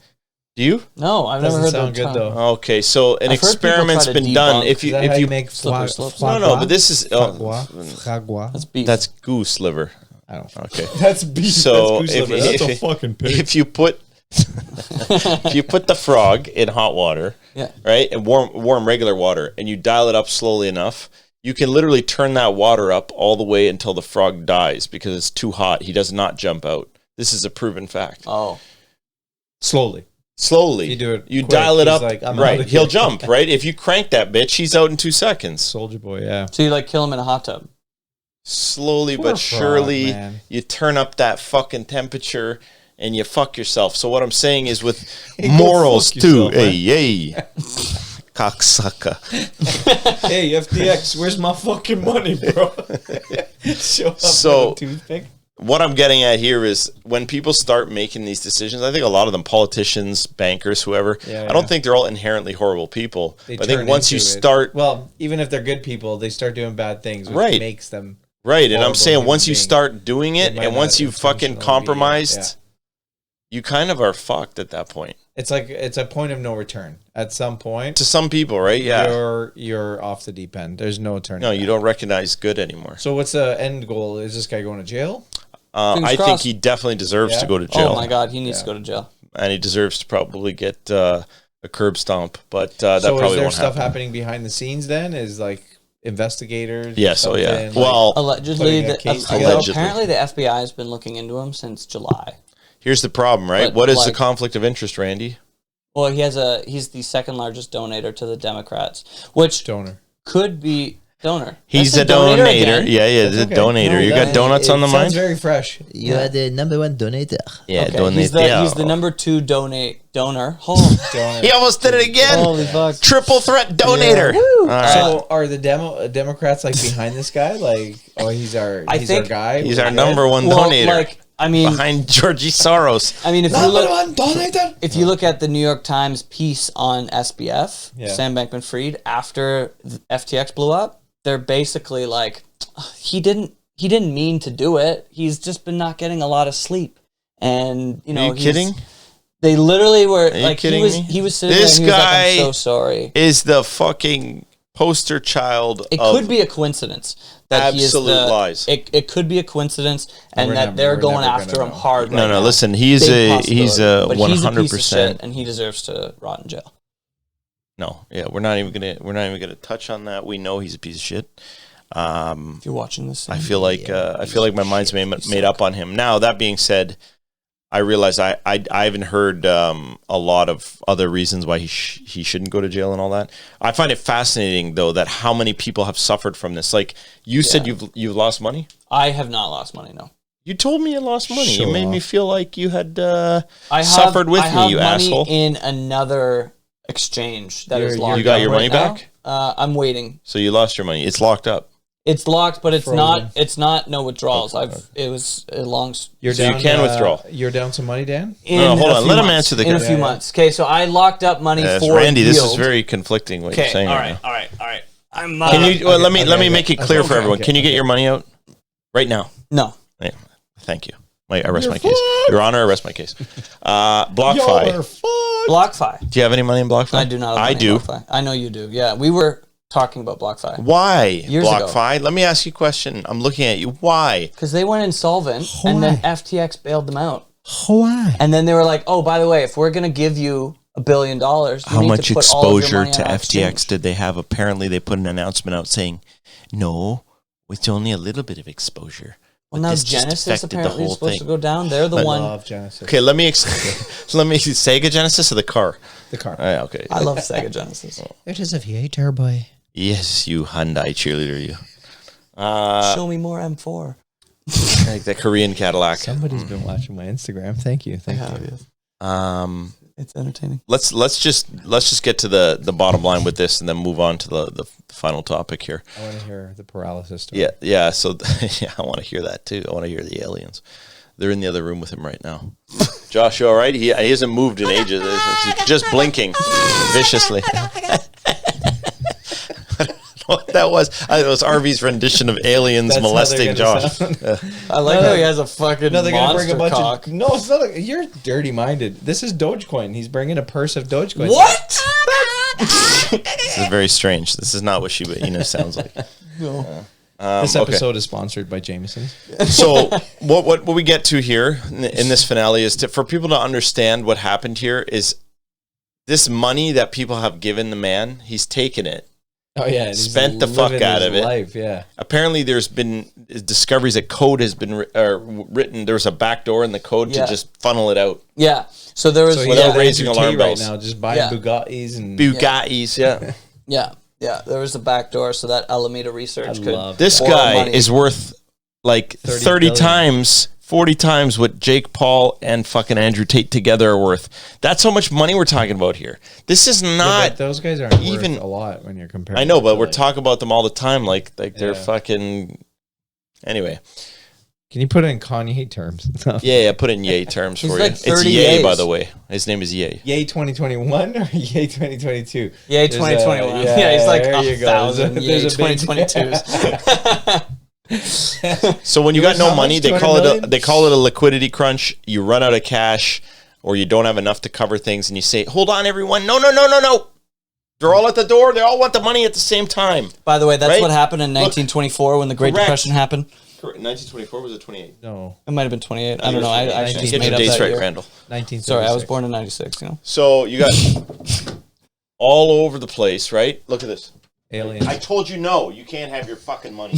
Do you? No, I've never doesn't heard sound the good term. though. Okay, so an I've heard people experiment's try to been done. debunk- If Is you that if how you make slippery slopes? no, but this is fragua. That's beef. that's goose liver. I don't. Okay. That's beef. So that's if, goose liver. That's if, a fucking pig. if you put if you put the frog in hot water, Yeah. right, and warm regular water, and you dial it up slowly enough, you can literally turn that water up all the way until the frog dies because it's too hot. He does not jump out. This is a proven fact. Oh, Slowly. slowly. You do it You quick, dial it he's up. like, I'm right. outta He'll here. jump. Right. If you crank that bitch, he's out in 2 seconds. Soldier Boy, yeah. So you like kill him in a hot tub. Slowly Poor but frog, surely, man. you turn up that fucking temperature and you fuck yourself. So what I'm saying is with morals fuck too. yourself, man. Hey. Cocksucker. Hey, FTX, where's my fucking money, bro? Show up So- with a toothpick. What I'm getting at here is when people start making these decisions, I think a lot of them, politicians, bankers, whoever, Yeah, I don't yeah. think they're all inherently horrible people. They But I think turn once you into it. start, Well, even if they're good people, they start doing bad things, which Right. makes them. right, and I'm horrible saying human once you being. start doing it They might and once not you've fucking intentionally be, compromised, yeah. you kind of are fucked at that point. It's like it's a point of no return. At some point, To some people, right? Yeah. you're off the deep end. There's no turning. No, back. you don't recognize good anymore. So what's the end goal? Is this guy going to jail? Fingers I think crossed. he definitely deserves Yeah? to go to jail. Oh my God, he needs Yeah. to go to jail. And he deserves to probably get a curb stomp, but that So is probably there won't stuff happen. happening behind the scenes? Then is like investigators. or Yes, oh yeah. something, like- Well, Allegedly, putting a case although together. Allegedly. apparently the FBI has been looking into him since July. here's the problem, right? But, What is the like- conflict of interest, Randy? Well, he's the second largest donator to the Democrats, which donor. could be donor. He's I a said donator donator. again. Yeah, That's the okay. donator. No, you got that- donuts on the Sounds mind? very fresh. You are the number one donator. Yeah, Okay, donator. he's the number 2 donor. Oh, Donor. He almost did it again. holy fuck! Triple threat donator. Yeah. All right. So are the Democrats like behind this guy? Like, oh, he's our think guy. He's We're our good? number one Well, donator. like I mean, behind Georgie Soros. if you Number look, one donator. if you look at the New York Times piece on SBF, Yeah. Sam Bankman-Fried, after FTX blew up, they're basically like, he didn't mean to do it. He's just been not getting a lot of sleep, and you know, Are you kidding? They literally were you like, kidding me? he was sitting This there and he was like, guy- I'm so sorry. Is the fucking poster child It of could be a coincidence that absolute he is the, lies. It could be a coincidence, and We're that never- they're we're going never after gonna him know. hard. No, right no, now. listen, he's Big a possibility. But he's a piece of 100%. shit, and he deserves to rot in jail. No, yeah, we're not even gonna touch on that. We know he's a piece of shit. If you're watching this, I feel like my mind's made up on him. Now that being said, I realize I haven't heard a lot of other reasons why he shouldn't go to jail and all that. I find it fascinating though that how many people have suffered from this. Like you said, you've lost money. I have not lost money. No, You told me you lost money. Show You made me off. feel like you had I suffered with I me, have you money asshole. in another exchange that is You're- locked. You got up your right money now. back? I'm waiting. So you lost your money. It's locked up. It's locked, but it's Frozen. not. It's not no withdrawals. Okay. It was a long. You're So you down, can withdraw. You're down some money, Dan. No, hold a on. few Let him months. answer the in a question. few Yeah, yeah. months. Okay, so I locked up money for Randy, this is yield. very conflicting what you're Okay, saying all right right, now. all right, all right. I'm. Can you Okay, let me okay, make it okay. clear for Okay, everyone? okay, Can you get okay. your money out right now? No. Yeah, thank you. I rest my case. Your Honor, I rest my case. BlockFi. BlockFi. Do you have any money in BlockFi? I do not. Have I money in do. BlockFi. I know you do. Yeah, we were talking about BlockFi Why Years ago. BlockFi? Let me ask you a question. I'm looking at you. Why? because they went insolvent, and then Why? FTX bailed them out. Why? And then they were like, "Oh, by the way, if we're gonna give you $1 billion, you How need much to put all of your exposure money to on our FTX exchange." did they have? Apparently, they put an announcement out saying, "No, it's only a little bit of exposure." Well, But now this just Genesis affected the apparently is whole supposed thing. to go down. They're the one. Love Genesis. Okay, let me Sega Genesis or the car. The car. Yeah, okay. I love Sega Genesis. It is a V8 boy. Yes, you Hyundai cheerleader, you. Show me more M4. Like the Korean Cadillac. Somebody's been watching my Instagram. Thank you. Thank you. It's entertaining. Let's just get to the bottom line with this, and then move on to the final topic here. I want to hear the paralysis story. Yeah. So yeah, I want to hear that too. I want to hear the aliens. They're in the other room with him right now. Josh, you all right? He hasn't moved in ages. He's just blinking viciously. What that was? It was RV's rendition of aliens That's how molesting they're gonna Josh. sound. I like how he has a fucking No, they're gonna bring monster a bunch cock. of. No, it's not. You're dirty-minded. This is Dogecoin. He's bringing a purse of Dogecoin. What? This is very strange. This is not what Shiba sounds like. No. This Okay. episode is sponsored by Jameson. So what we get to here in this finale is for people to understand what happened here is this money that people have given the man, he's taken it Oh yeah, and he's Spent the fuck living out his of it. life, yeah. Apparently, there's been discoveries that code has been written. There's a backdoor in the code to just funnel it out. Yeah. So there was So Without he's raising Andrew alarm Tate bells. right now, just buying Yeah. Bugattis and Bugattis, yeah. yeah. There was a backdoor so that Alameda Research could. love This borrow guy money. is worth like 30 30 billion. times, 40 times what Jake Paul and fucking Andrew Tate together are worth. That's how much money we're talking about here. This is Yeah, not. but those guys aren't even- worth a lot when you're comparing. I know, them but to, we're like- talking about them all the time. Like they're Yeah. fucking. Anyway, Can you put it in Kanye terms? yeah, put in Ye terms He's for like you. It's 30 Ye, by Ye's. the way. His name is Ye. Yay 2021 or Yay 2022? Yeah, There's 2021. a- Yeah, he's like there you go. 1,000. There's Yeah, a big- 2022s. So when you got was no how money, much? they 200 call it million? they call it a liquidity crunch. You run out of cash, or you don't have enough to cover things, and you say, "Hold on, everyone! No! They're all at the door. They all want the money at the same time." By the way, that's Right? what happened in 1924 when the Great Correct. Depression happened. 1924 was it 28? No, It might have been 28. I don't know. I actually just Get made your up dates that right, year. Randall. 1936. Sorry, I was born in 96. You know. So you got all over the place, right? Look at this. Aliens. I told you no. You can't have your fucking money.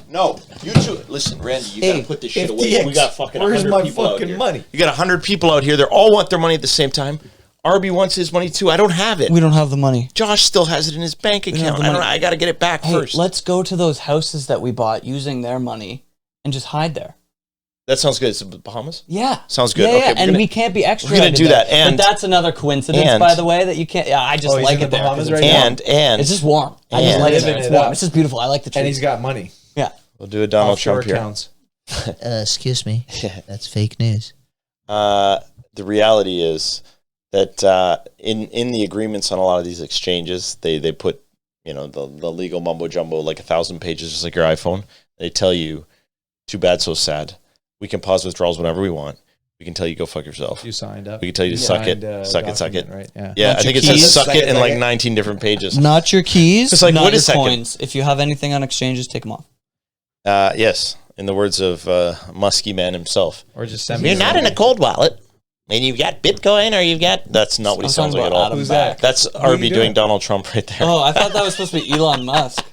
No, you two. Listen, Randy, you gotta put this shit away. FTX, We got fucking where's 100 my people out fucking here. money? You got 100 people out here. They all want their money at the same time. RB wants his money too. I don't have it. We don't have the money. Josh still has it in his bank don't have account. the money. I got to get it back Hey, first. let's go to those houses that we bought using their money and just hide there. That sounds good. It's the Bahamas. Yeah. Sounds good. Yeah, Okay, yeah. we're And gonna- we can't be extra. we're gonna do that, and- but that's another coincidence, and- by the way, that you can't. Yeah, I just Oh, he's like in it the there. Bahamas 'cause right it's now? warm. And It's just warm. I just and- like it Living there. It's it warm. up. It's just beautiful. I like the trees. And he's got money. Yeah. we'll do a Donald Offshore Trump here. accounts. Excuse me. That's fake news. The reality is that in the agreements on a lot of these exchanges, they put the legal mumbo jumbo, like 1,000 pages, just like your iPhone. They tell you, too bad, so sad. We can pause withdrawals whenever we want. We can tell you go fuck yourself. You signed up. We can tell you to suck it, Signed, suck it, suck it. document, Right? Yeah. Yeah, Want I think your it says keys? suck Suck it it, in suck like it. 19 different pages. Not your keys. It's like, not wait a your second. coins. If you have anything on exchanges, take them off. Yes, in the words of Muskie Man himself. Or just send me. You're not in a cold wallet. And you've got Bitcoin or you've got... That's not what he I'm sounds talking like at about all. Adam Who's Back. that? That's are you RB doing doing? Donald Trump right there. Oh, I thought that was supposed to be Elon Musk.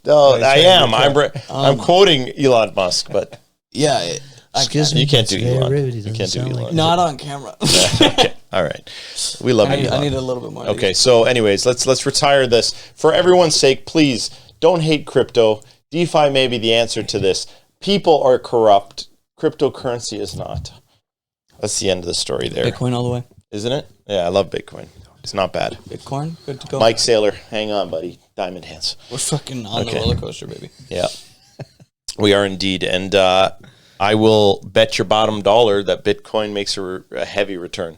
No, he's I trying am. to I'm quoting Elon Musk, but Yeah. Excuse me. you can't do that's very Elon. rude. It You doesn't can't do sound Elon. like- Not on camera. Okay, all right. We love I you, need, Elon. I need a little bit more. Okay, so anyways, let's retire this. For everyone's sake, please don't hate crypto. DeFi may be the answer to this. People are corrupt. Cryptocurrency is not. That's the end of the story there, Bitcoin all the way. isn't it? Yeah, I love Bitcoin. It's not bad. Bitcoin, good to go. Mike Saylor, hang on, buddy. Diamond hands. We're fucking on Okay. the roller coaster, baby. Yeah, we are indeed. And I will bet your bottom dollar that Bitcoin makes a heavy return.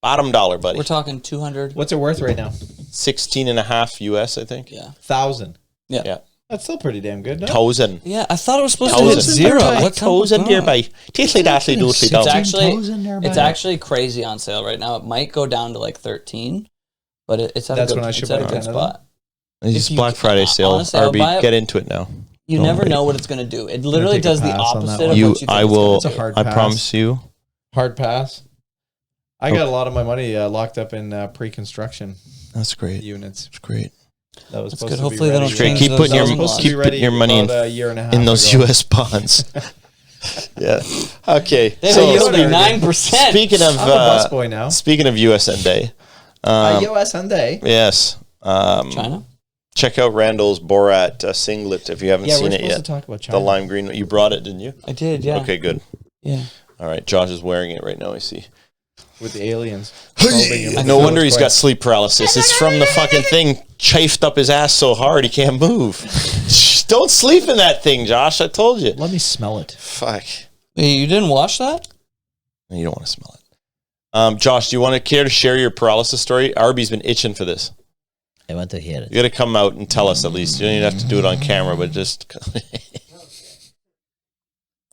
Bottom dollar, buddy. We're talking 200. What's it worth right now? 16.5 US, I think. Yeah. 1,000. Yeah. That's still pretty damn good. No? Thousand. Yeah, I thought it was supposed to hit Thousand. zero. What's Thousand going on? nearby. Tiddly daddly doodly It's dum. actually 16,000 nearby. it's actually crazy on sale right now. It might go down to like 13, but it's at That's a good, when I should it's at a buy good 10 of them? spot. It's If you- Black Friday sale. honestly, I'll buy RB, it. get into it now. You Don't never wait. know what it's going to do. It literally take a does the pass on that opposite one. of You, what you think I it's will. It's a hard I pass. promise you. Hard pass. I got a lot of my money locked up in pre-construction That's great. units. That's great. That was That's supposed good. to Hopefully be they ready. don't Great. change Keep those putting your zoning Supposed laws. to be keep ready putting your money about in a year and a half in those ago. U.S. bonds. Yeah. Okay. They have So a yield of started. 9%. speaking of I'm a busboy now. speaking of USN Day, US Hyundai. yes. China? Check out Randall's Borat singlet if you haven't Yeah, we're seen it supposed yet. to talk about China. The lime green. You brought it, didn't you? I did, yeah. Okay, good. Yeah. All right. Josh is wearing it right now. I see. with the aliens. Probing him. No wonder he's got sleep paralysis. It's from the fucking thing chafed up his ass so hard he can't move. Shh, don't sleep in that thing, Josh. I told you. Let me smell it. Fuck. Hey, you didn't watch that? You don't want to smell it. Josh, do you want to care to share your paralysis story? Arby's been itching for this. I want to hear You it. got to come out and tell us at least. You don't even have to do it on camera, but just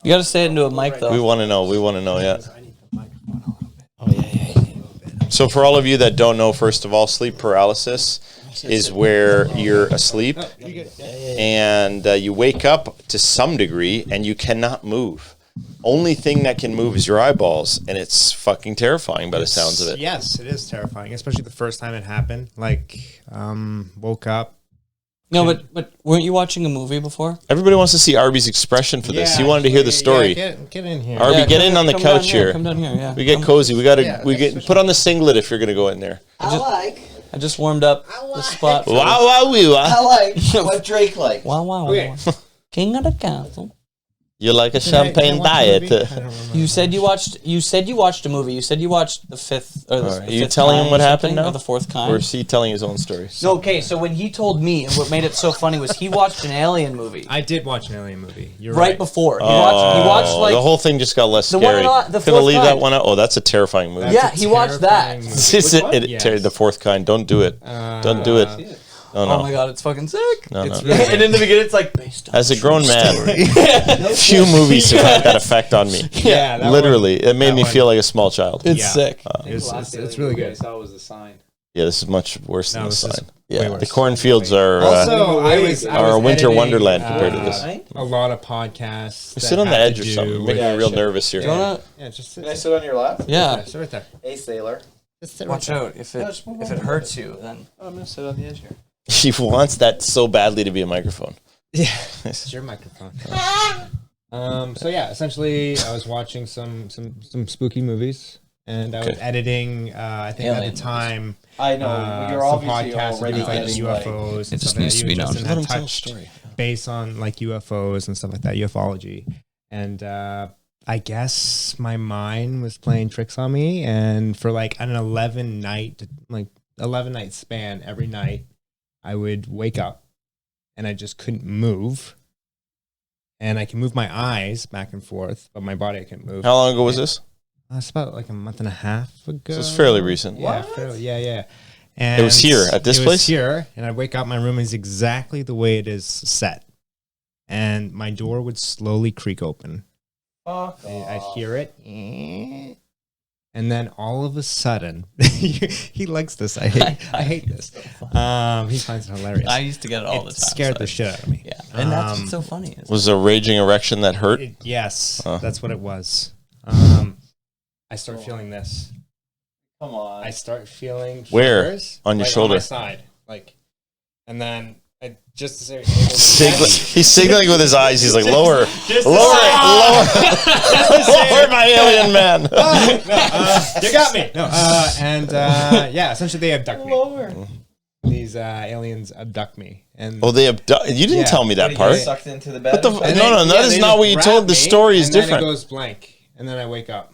You got to say it into a mic, though. we want to know. We want to know. Yeah. Oh yeah. So for all of you that don't know, first of all, sleep paralysis is where you're asleep and you wake up to some degree and you cannot move. Only thing that can move is your eyeballs, and it's fucking terrifying by the sounds of it. Yes, it is terrifying, especially the first time it happened. Like, woke up, No, but weren't you watching a movie before? Everybody wants to see Arby's expression for this. He wanted to hear the story. Get in here. Arby, get in on the couch here. Come down here, yeah. We get cozy. We put on the singlet if you're gonna go in there. I just warmed up the spot. Wow, wow, wee, wow. I like what Drake likes. Wow, wow, wow. King of the castle. You like a champagne diet? You said you watched a movie. You said you watched the fifth or the Are fifth you telling him Kind what or happened something, now? or the fourth kind? Or is he telling his own stories? No, okay, so when he told me, and what made it so funny was he watched an alien movie I did watch an alien movie. You're right right. before. He watched like the whole thing just got less the one scary. on- the Gonna fourth leave that kind. one out. Oh, that's a terrifying movie. Yeah, It's a he watched that. terrifying movie. It's Which one? Terry, the fourth kind. Don't do it. Don't do it. No, Oh my no. god, it's fucking sick. No, It's no. really and in the beginning, it's like based on As a grown man, few movies have had that effect on me. Yeah, that Literally, it made that me one. feel like a small child. It's Yeah. sick. It's really good. I saw was the sign. Yeah, this is much worse than No, the this is sign. way Yeah, worse. the cornfields are Also, I was a winter editing, wonderland compared to this. A lot of podcasts. We that sit on the had edge to or do something. You're with- making me real nervous here. Do you wanna? Yeah, just sit. Can I sit on your lap? Yeah. Sit right there. Hey, sailor. Just sit Watch out if it hurts you, then I'm gonna sit on the edge here. He wants that so badly to be a microphone. Yeah, it's your microphone. So yeah, essentially, I was watching some spooky movies, and I was editing. I think Alien at the time, I know you're some obviously podcasts already about like getting UFOs. and It just stuff needs that to be you and known. Justin Let had him tell a touched story. based on like UFOs and stuff like that, ufology, and I guess my mind was playing tricks on me, and for like an 11 night span, every night I would wake up and I just couldn't move. And I can move my eyes back and forth, but my body I couldn't move. How long ago was this? It's about like a month and a half ago. So it's fairly recent. Yeah, yeah. And It was here, at this it place? was here, and I'd wake up, my room is exactly the way it is set. And my door would slowly creak open. I'd hear it. And then all of a sudden, he likes this. I hate this. He finds it hilarious. I used to get it all the time. Scared so the shit out of me. Yeah, and that's what's so funny. Is Was a raging erection that hurt? Yes, Oh. that's what it was. I start feeling this. Come on. I start feeling Where? shivers, On your like, shoulder? on my side, like, and then I just to say He's signaling with his eyes. He's like, lower, Just lower, to lower, my alien man. you got me. No, yeah, essentially they abduct me. These aliens abduct me, and Oh, they abduct. You didn't Yeah. tell me that You part. get sucked into the bed. What the or f- something? No, that is not what you told. The story is and then different. it goes blank, and then I wake up.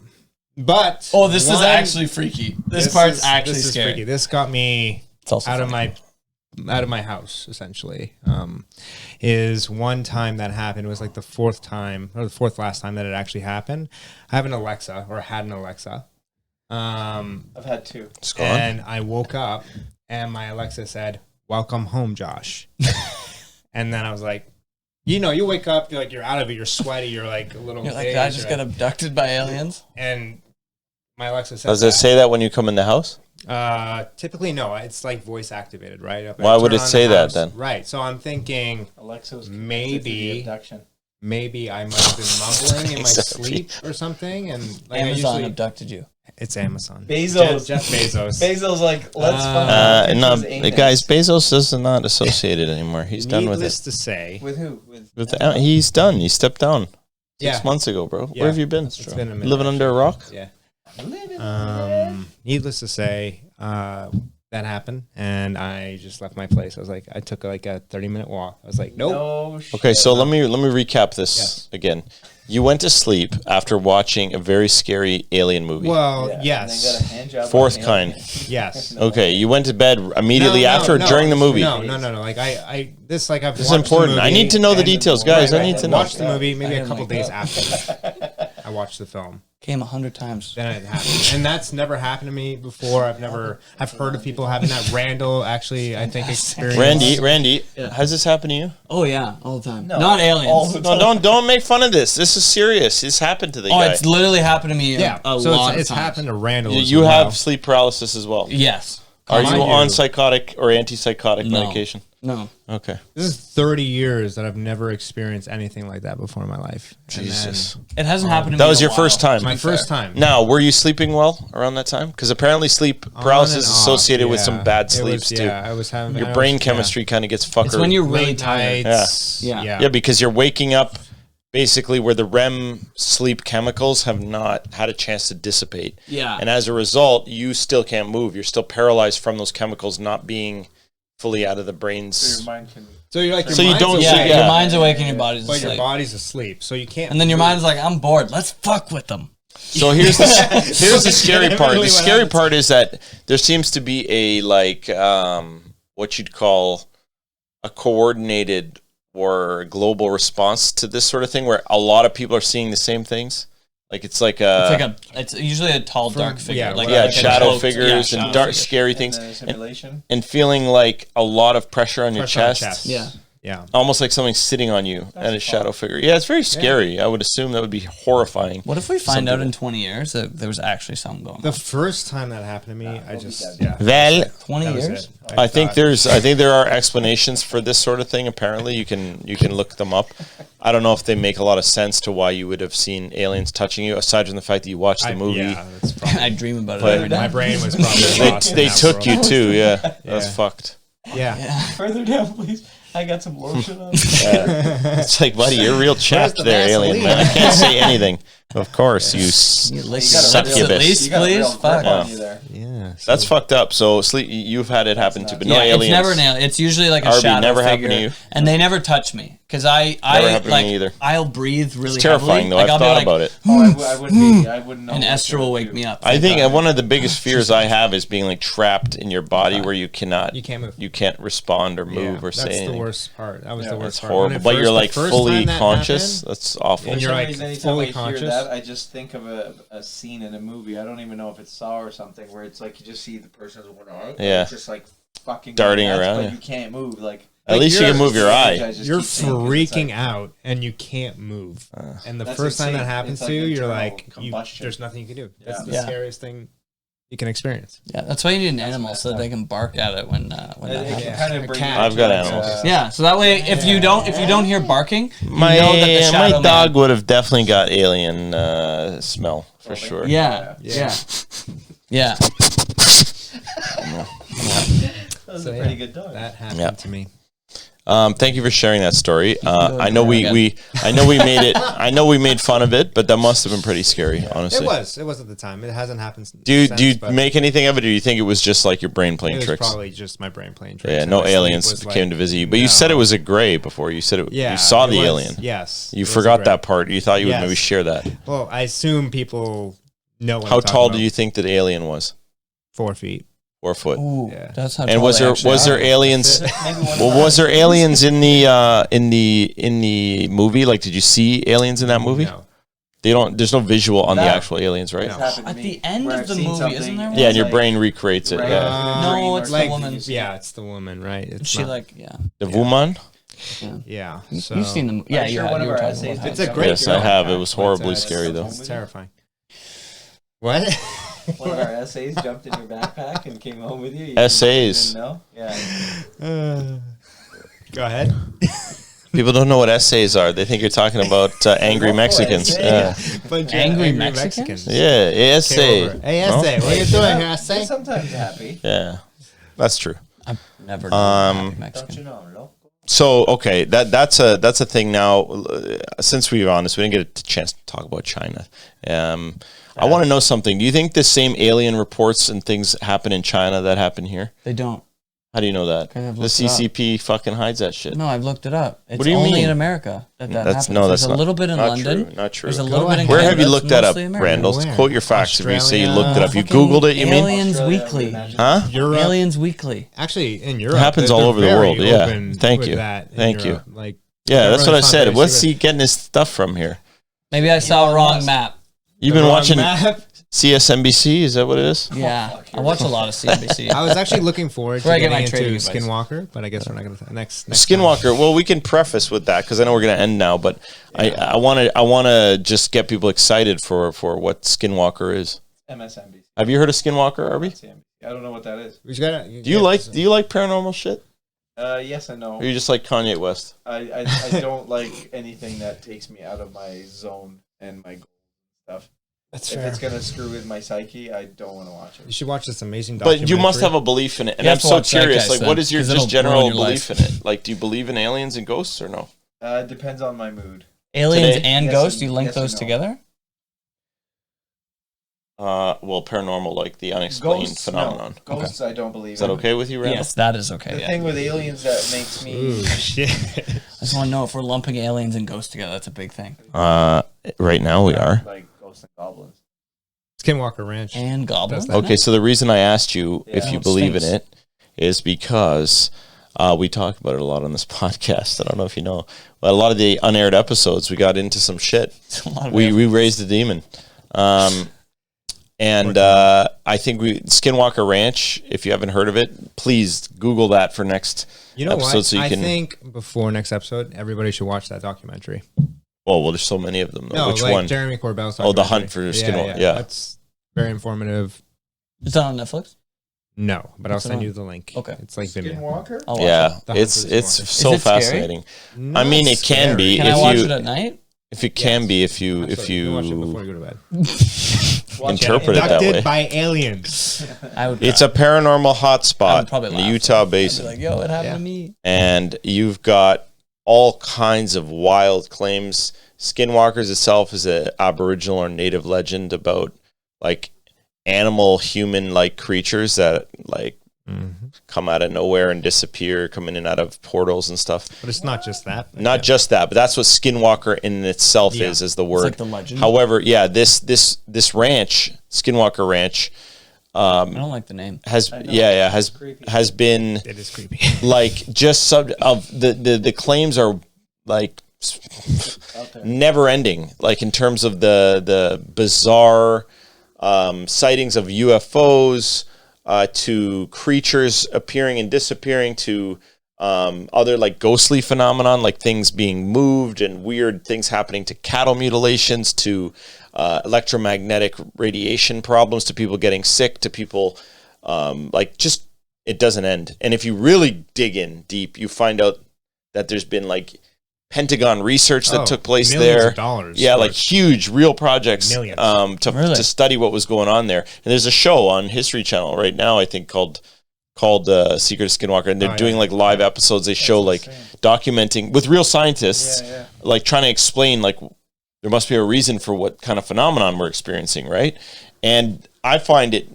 But oh, this is one- actually freaky. This part's is- actually this is scary. freaky. This got me It's also out of funny. my house essentially. Is one time that happened. It was like the fourth time or the fourth last time that it actually happened. I have an Alexa or had an Alexa. I've had two. It's gone. And I woke up and my Alexa said, "Welcome home, Josh." And then I was like, you wake up, you're like, you're out of it, you're sweaty, you're like a little You're like, dazed, I just you're got like- abducted by aliens. and my Alexa said Does it say that when you come in the house? typically no, it's like voice activated, right? If I Why would turn it on say the that house- then? Right. So I'm thinking Alexa was Maybe- abduction. maybe I might have been mumbling in my Exactly. sleep or something, and like I Amazon usually, abducted you. it's Amazon. Bezos. Jeff Bezos. Bezos like, let's find out No, his anus. guys, Bezos is not associated anymore. He's done with Needless it. to say, With who? With He's done. He stepped down 6 yeah, months ago, bro. Yeah, Where have you been? it's been a minute, Living under a rock? yeah. living Needless to say, that happened, and I just left my place. I took like a 30-minute walk. I was like, nope. No shit. Okay, so let me recap this Yes. again. You went to sleep after watching a very scary alien movie. Well, Yeah, and yes, then got a hand job Fourth on the kind. alien. yes. Okay, you went to bed immediately No, after or no, during the movie? No. Like I've This is watched the important. I movie need to know the and- details, guys. I need to know. Watched the movie maybe I a didn't couple like days that. after I watched the film. Came 100 times. Then it happened, and that's never happened to me before. I've heard of people having that. Randall actually, I think, experienced. Randy, has this happened to you? Oh yeah, all the time. No, Not all aliens. the No, don't make fun of this. This is serious. This happened to the Oh, guy. it's literally happened to me. Yeah, a so lot it's of times. happened to Randall. You, as you well. have sleep paralysis as well. Yes, Are you Mind on you- psychotic or antipsychotic No. medication? No. Okay. This is 30 years that I've never experienced anything like that before in my life. And Jesus. It hasn't happened to me. That was in a your first while, time. to My be first fair. time. Now, were you sleeping well around that time? Because apparently sleep paralysis is associated with some bad sleeps too. Yeah, I was having Your brain chemistry kind of gets fuckered. It's when you're really Late tired. nights. Yeah. Yeah, because you're waking up basically where the REM sleep chemicals have not had a chance to dissipate. Yeah. And as a result, you still can't move. You're still paralyzed from those chemicals not being fully out of the brain's. So you're like, your So you mind's don't- awake, Yeah, Yeah. your mind's awake and your body's but your asleep. body's asleep. So you can't. And then your move. mind's like, I'm bored. Let's fuck with them. So here's the scary part. Literally The what scary happens. part is that there seems to be a what you'd call a coordinated or global response to this sort of thing, where a lot of people are seeing the same things. Like it's like It's usually a tall, dark figure. yeah, like yeah, like a shadow cloaked- figures shadow and dark, figure. scary things, simulation. and feeling like a lot of pressure on your Pressure on the chest. chest. Yeah. Yeah. Almost like something sitting on you and a shadow figure. Yeah, it's very scary. I would assume that would be horrifying. What if we find out in 20 years that there was actually something going The on? first time that happened to me, I just dead. Well, 20 that was years? it. I think thought- there are explanations for this sort of thing. Apparently, you can look them up. I don't know if they make a lot of sense to why you would have seen aliens touching you, aside from the fact that you watched the movie. Yeah, that's probably, I dream about it But every day. my brain was probably They, lost in they that took world. you too. Yeah, that's Yeah. fucked. Yeah. Further down, please. I got some lotion on. It's like, buddy, you're real chapped the there, alien Vaseline? man. I can't say anything. Of course, you You lick succubus. your lips at least, You got a please. real Fuck. grip on you there. Yeah. That's fucked up. So sleep. You've had it happen too, but no Yeah, aliens. it's never an alien. It's usually like a RB, shadow never figure, happened to you? and they never touch me because I happened to like me either. I'll breathe really It's terrifying heavily. though. Like, I've I'll be thought like, about it. Oh, I wouldn't be. I wouldn't know. and what Esther to will wake do. me up. I think one of the biggest fears I have is being like trapped in your body where you cannot, You can't move. you can't respond or move or say that's anything. the worst part. That was the worst It's part. horrible. When it But you're first- like the first fully time that conscious. happened, That's awful. And For you're some like reason, anytime fully I conscious. hear that, I just think of a scene in a movie. I don't even know if it's Saw or something, where it's like you just see the person's Yeah. it's just like fucking Darting nuts, around, but yeah. you can't move. Like At least you you're- can move your eye. You're freaking out and you can't move. And the That's first time that insane. happens It's to you, like you're internal like, combustion. there's nothing you can do. That's the Yeah. scariest thing you can experience. Yeah, that's why you need an animal so that they can bark at it when that It happens. can kind of bring cat. you I've got to, animals. Yeah, so that way if you don't hear barking, you My know that the shadow my dog man- would have definitely got alien smell for sure. Yeah, Yeah. yeah. That was So, a yeah, pretty good dog. That happened Yeah. to me. Thank you for sharing that story. I know Yeah. I know we made it. I know we made fun of it, but that must have been pretty scary, honestly. It was at the time. It hasn't happened since. Do you but make anything of it, or do you think it was just like your brain it playing was tricks? probably just my brain playing tricks. Yeah, and no my sleep aliens was came like- to visit you. But you no. said it was a gray before. You said it. Yeah, you saw it the was- alien. Yes. You it was forgot great. that part. You thought you would Yes. maybe share that. Well, I assume people know what How I'm talking tall about. do you think that alien was? 4 feet. 4 foot. Ooh, Yeah. that's how. And tall was they there actually was there are. aliens? Well, was there aliens in the movie? Like, did you see aliens in that movie? No. They don't. There's no visual on the No. actual aliens, right? It's happened to At me, the end where of I've the seen movie, something isn't there and one? Yeah, and it's your like brain recreates it. right Yeah. after No, the dream or it's the something. woman. Yeah, it's the woman, right? It's Is she not- like, yeah. The woman. Yeah. You've So seen them. Yeah, I'm you sure had. one You of were our talking essays about did It's a how- great Yes, I girl. have. It was But, horribly it's- scary though. It's terrifying. What? One of our essays jumped in your backpack and came home with you. You Essays. didn't know? Yeah. Go ahead. People don't know what essays are. They think you're talking about angry Mexicans. Yeah, Bunch of Angry Mexicans? yeah, essay. Hey, No? essay. What are you doing here, You're essay? sometimes happy. Yeah, that's true. I've never known a Don't Mexican. you know, loco? So okay, that's a thing now. Since we were honest, we didn't get a chance to talk about China. I want to know something. Do you think the same alien reports and things happen in China that happen here? They don't. How do you know that? I've The looked it up. CCP fucking hides that shit. No, I've looked it up. It's What do you only mean? in America that That's happens. no, that's There's not a little bit in not London. True, not true. There's a little bit in Where have Canada. you looked It's that up, mostly American. Randall? Where? Quote your facts if you say you looked it up. You Fucking Googled it, you mean? Aliens Australia, I Weekly. would imagine. Huh? Europe. Aliens Weekly. Actually, in Europe, It happens they're all over the very world, yeah. open Thank with you. that in Thank you. Europe. Like, Yeah, that's what I everyone's not said. very What's secret. he getting his stuff from here? Maybe I saw a wrong map. You've The been wrong watching map. CSNBC? Is that what it is? Yeah, I watch a lot of CNBC. I was actually looking forward Where to I get getting my trading into advice. Skinwalker, but I guess we're not going to next Skinwalker. Well, we can preface with that because I know we're going to end now, but I want to just get people excited for what Skinwalker is. MSNBC. Have you heard of Skinwalker, Arby? I don't know what that is. We gotta, Do you like paranormal shit? Yes and no. Or you just like Kanye West? I don't like anything that takes me out of my zone and my goals and stuff. That's If fair. it's gonna screw with my psyche, I don't want to watch You it. should watch this amazing documentary. But you must have a belief in it, and You I'm have to so watch curious. Zeitgeist Like, then, what is your 'cause it'll just ruin general your belief life. in it? Like, do you believe in aliens and ghosts or no? It depends on my mood. Aliens Today? and Yes ghosts, and- you link yes and those no. together? Well, paranormal, like the unexplained Ghosts, phenomenon. No. Ghosts, I don't believe Is that in. okay with you, Randall? Yes, that is okay. The Yeah. thing with aliens that makes me Ooh, shit. I just want to know if we're lumping aliens and ghosts together. That's a big thing. Right now we are. like ghosts and goblins. Skinwalker Ranch. And goblins. That's Okay, so the reason I asked you if Yeah. you It believe in stinks. it is because we talked about it a lot on this podcast. I don't know if you know, but a lot of the unaired episodes we got into some shit. It's a lot of We raised a demon, and I think Skinwalker Ranch. If you haven't heard of it, please Google that for next You know episode what? so you I can. think before next episode, everybody should watch that documentary. Well, there's so many of them. Though. No, Which like one? Jeremy Corbell's Oh, The documentary. Hunt for Skinwalker. Yeah. That's very informative. Is that on Netflix? No, but I'll What's it send on? you the link. Okay. It's like Vimeo. Skinwalker? I'll watch Yeah, it. The Hunt it's for Skinwalker. so Is it scary? fascinating. Not I mean, it can scary. be Can if I watch you it at night? if it can Yes. be if you Absolutely. Watch it before you go to bed. interpret it that Abducted way. by aliens. I would. It's a paranormal I would hotspot probably in the laugh. Utah I'd be Basin, like, yo, it happened Yeah. to me. and you've got all kinds of wild claims. Skinwalkers itself is a Aboriginal or Native legend about like animal human like creatures that like come out of nowhere and disappear, come in and out of portals and stuff. But it's not just that. Not just that, but that's what Skinwalker in itself Yeah. is the It's word. like the legend. However, yeah, this ranch, Skinwalker Ranch, I don't like the name. has Creepy. has been It is creepy. like just the claims are like Out there. never ending, like in terms of the bizarre sightings of UFOs, to creatures appearing and disappearing, to other like ghostly phenomenon, like things being moved and weird things happening to cattle mutilations, to electromagnetic radiation problems, to people getting sick, to people like just it doesn't end. And if you really dig in deep, you find out that there's been like Pentagon research that took place millions there. of dollars Yeah, worth. like huge real projects Millions. Really? to study what was going on there. And there's a show on History Channel right now, I think called Secret of Skinwalker, and they're doing like live episodes. They show like documenting with real scientists, Yeah, like trying to explain like there must be a reason for what kind of phenomenon we're experiencing, right? And I find it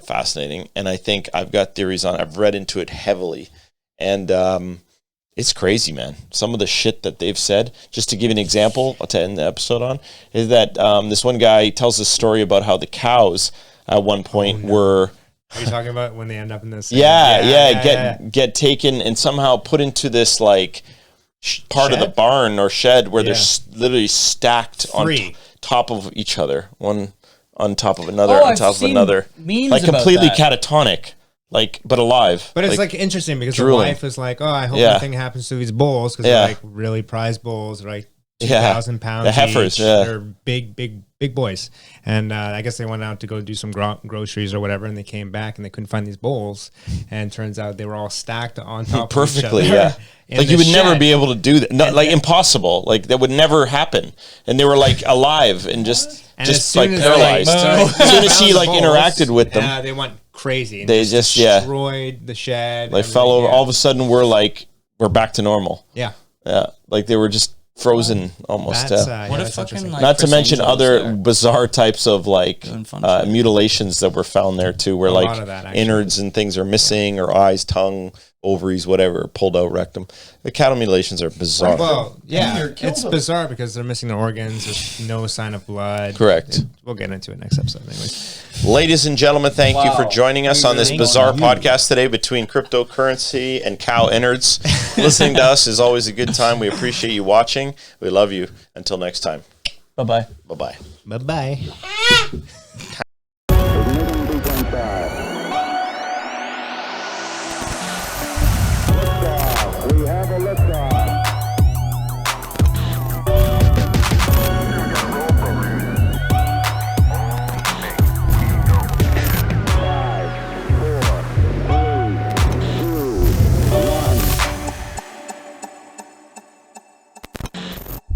fascinating, and I think I've got theories on it. I've read into it heavily, and it's crazy, man. Some of the shit that they've said, just to give you an example to end the episode on, is that this one guy tells this story about how the cows at one point were Are you talking about when they end up in this? get taken and somehow put into this like part of the Shed? barn or shed where they're Yeah. literally stacked on Three. top of each other, one on top of another, Oh, on I've top of seen another, memes like about completely that. catatonic, like but alive. But it's like interesting because drooling. the wife is like, "Oh, I hope Yeah. nothing happens to these bulls because Yeah. they're like really prized bulls, right? Yeah. 2,000 pounds. The heifers, each. yeah. They're big boys." And I guess they went out to go do some groceries or whatever, and they came back and they couldn't find these bulls. And turns out they were all stacked on top perfectly, of each other. yeah. Like you would never be able to do that. No, like impossible. Like that would never happen. And they were like alive and just as like soon as paralyzed. they- As soon as she found like the bulls, interacted with them, they went crazy. And They just, yeah. destroyed the shed. like fell over. everything, All of a sudden, we're back to normal. yeah. Yeah, like they were just frozen almost. That's, yeah. What yeah, if that's fucking interesting. like Not to Chris mention Angel was other there? bizarre types of like Doing fun shit. mutilations that were found there too, where A lot like of that, actually. innards and things are missing, or eyes, tongue, ovaries, whatever, pulled out rectum. The cattle mutilations are bizarre. Well, yeah, You're killed it's them. bizarre because they're missing their organs. There's no sign of blood. Correct. We'll get into it next episode, anyways. Ladies and gentlemen, thank you for Wow. joining us on this Thank bizarre you. podcast today between cryptocurrency and cow innards. Listening to us is always a good time. We appreciate you watching. We love you. Until next time. Bye-bye. Bye-bye. Bye bye. We have a liftoff.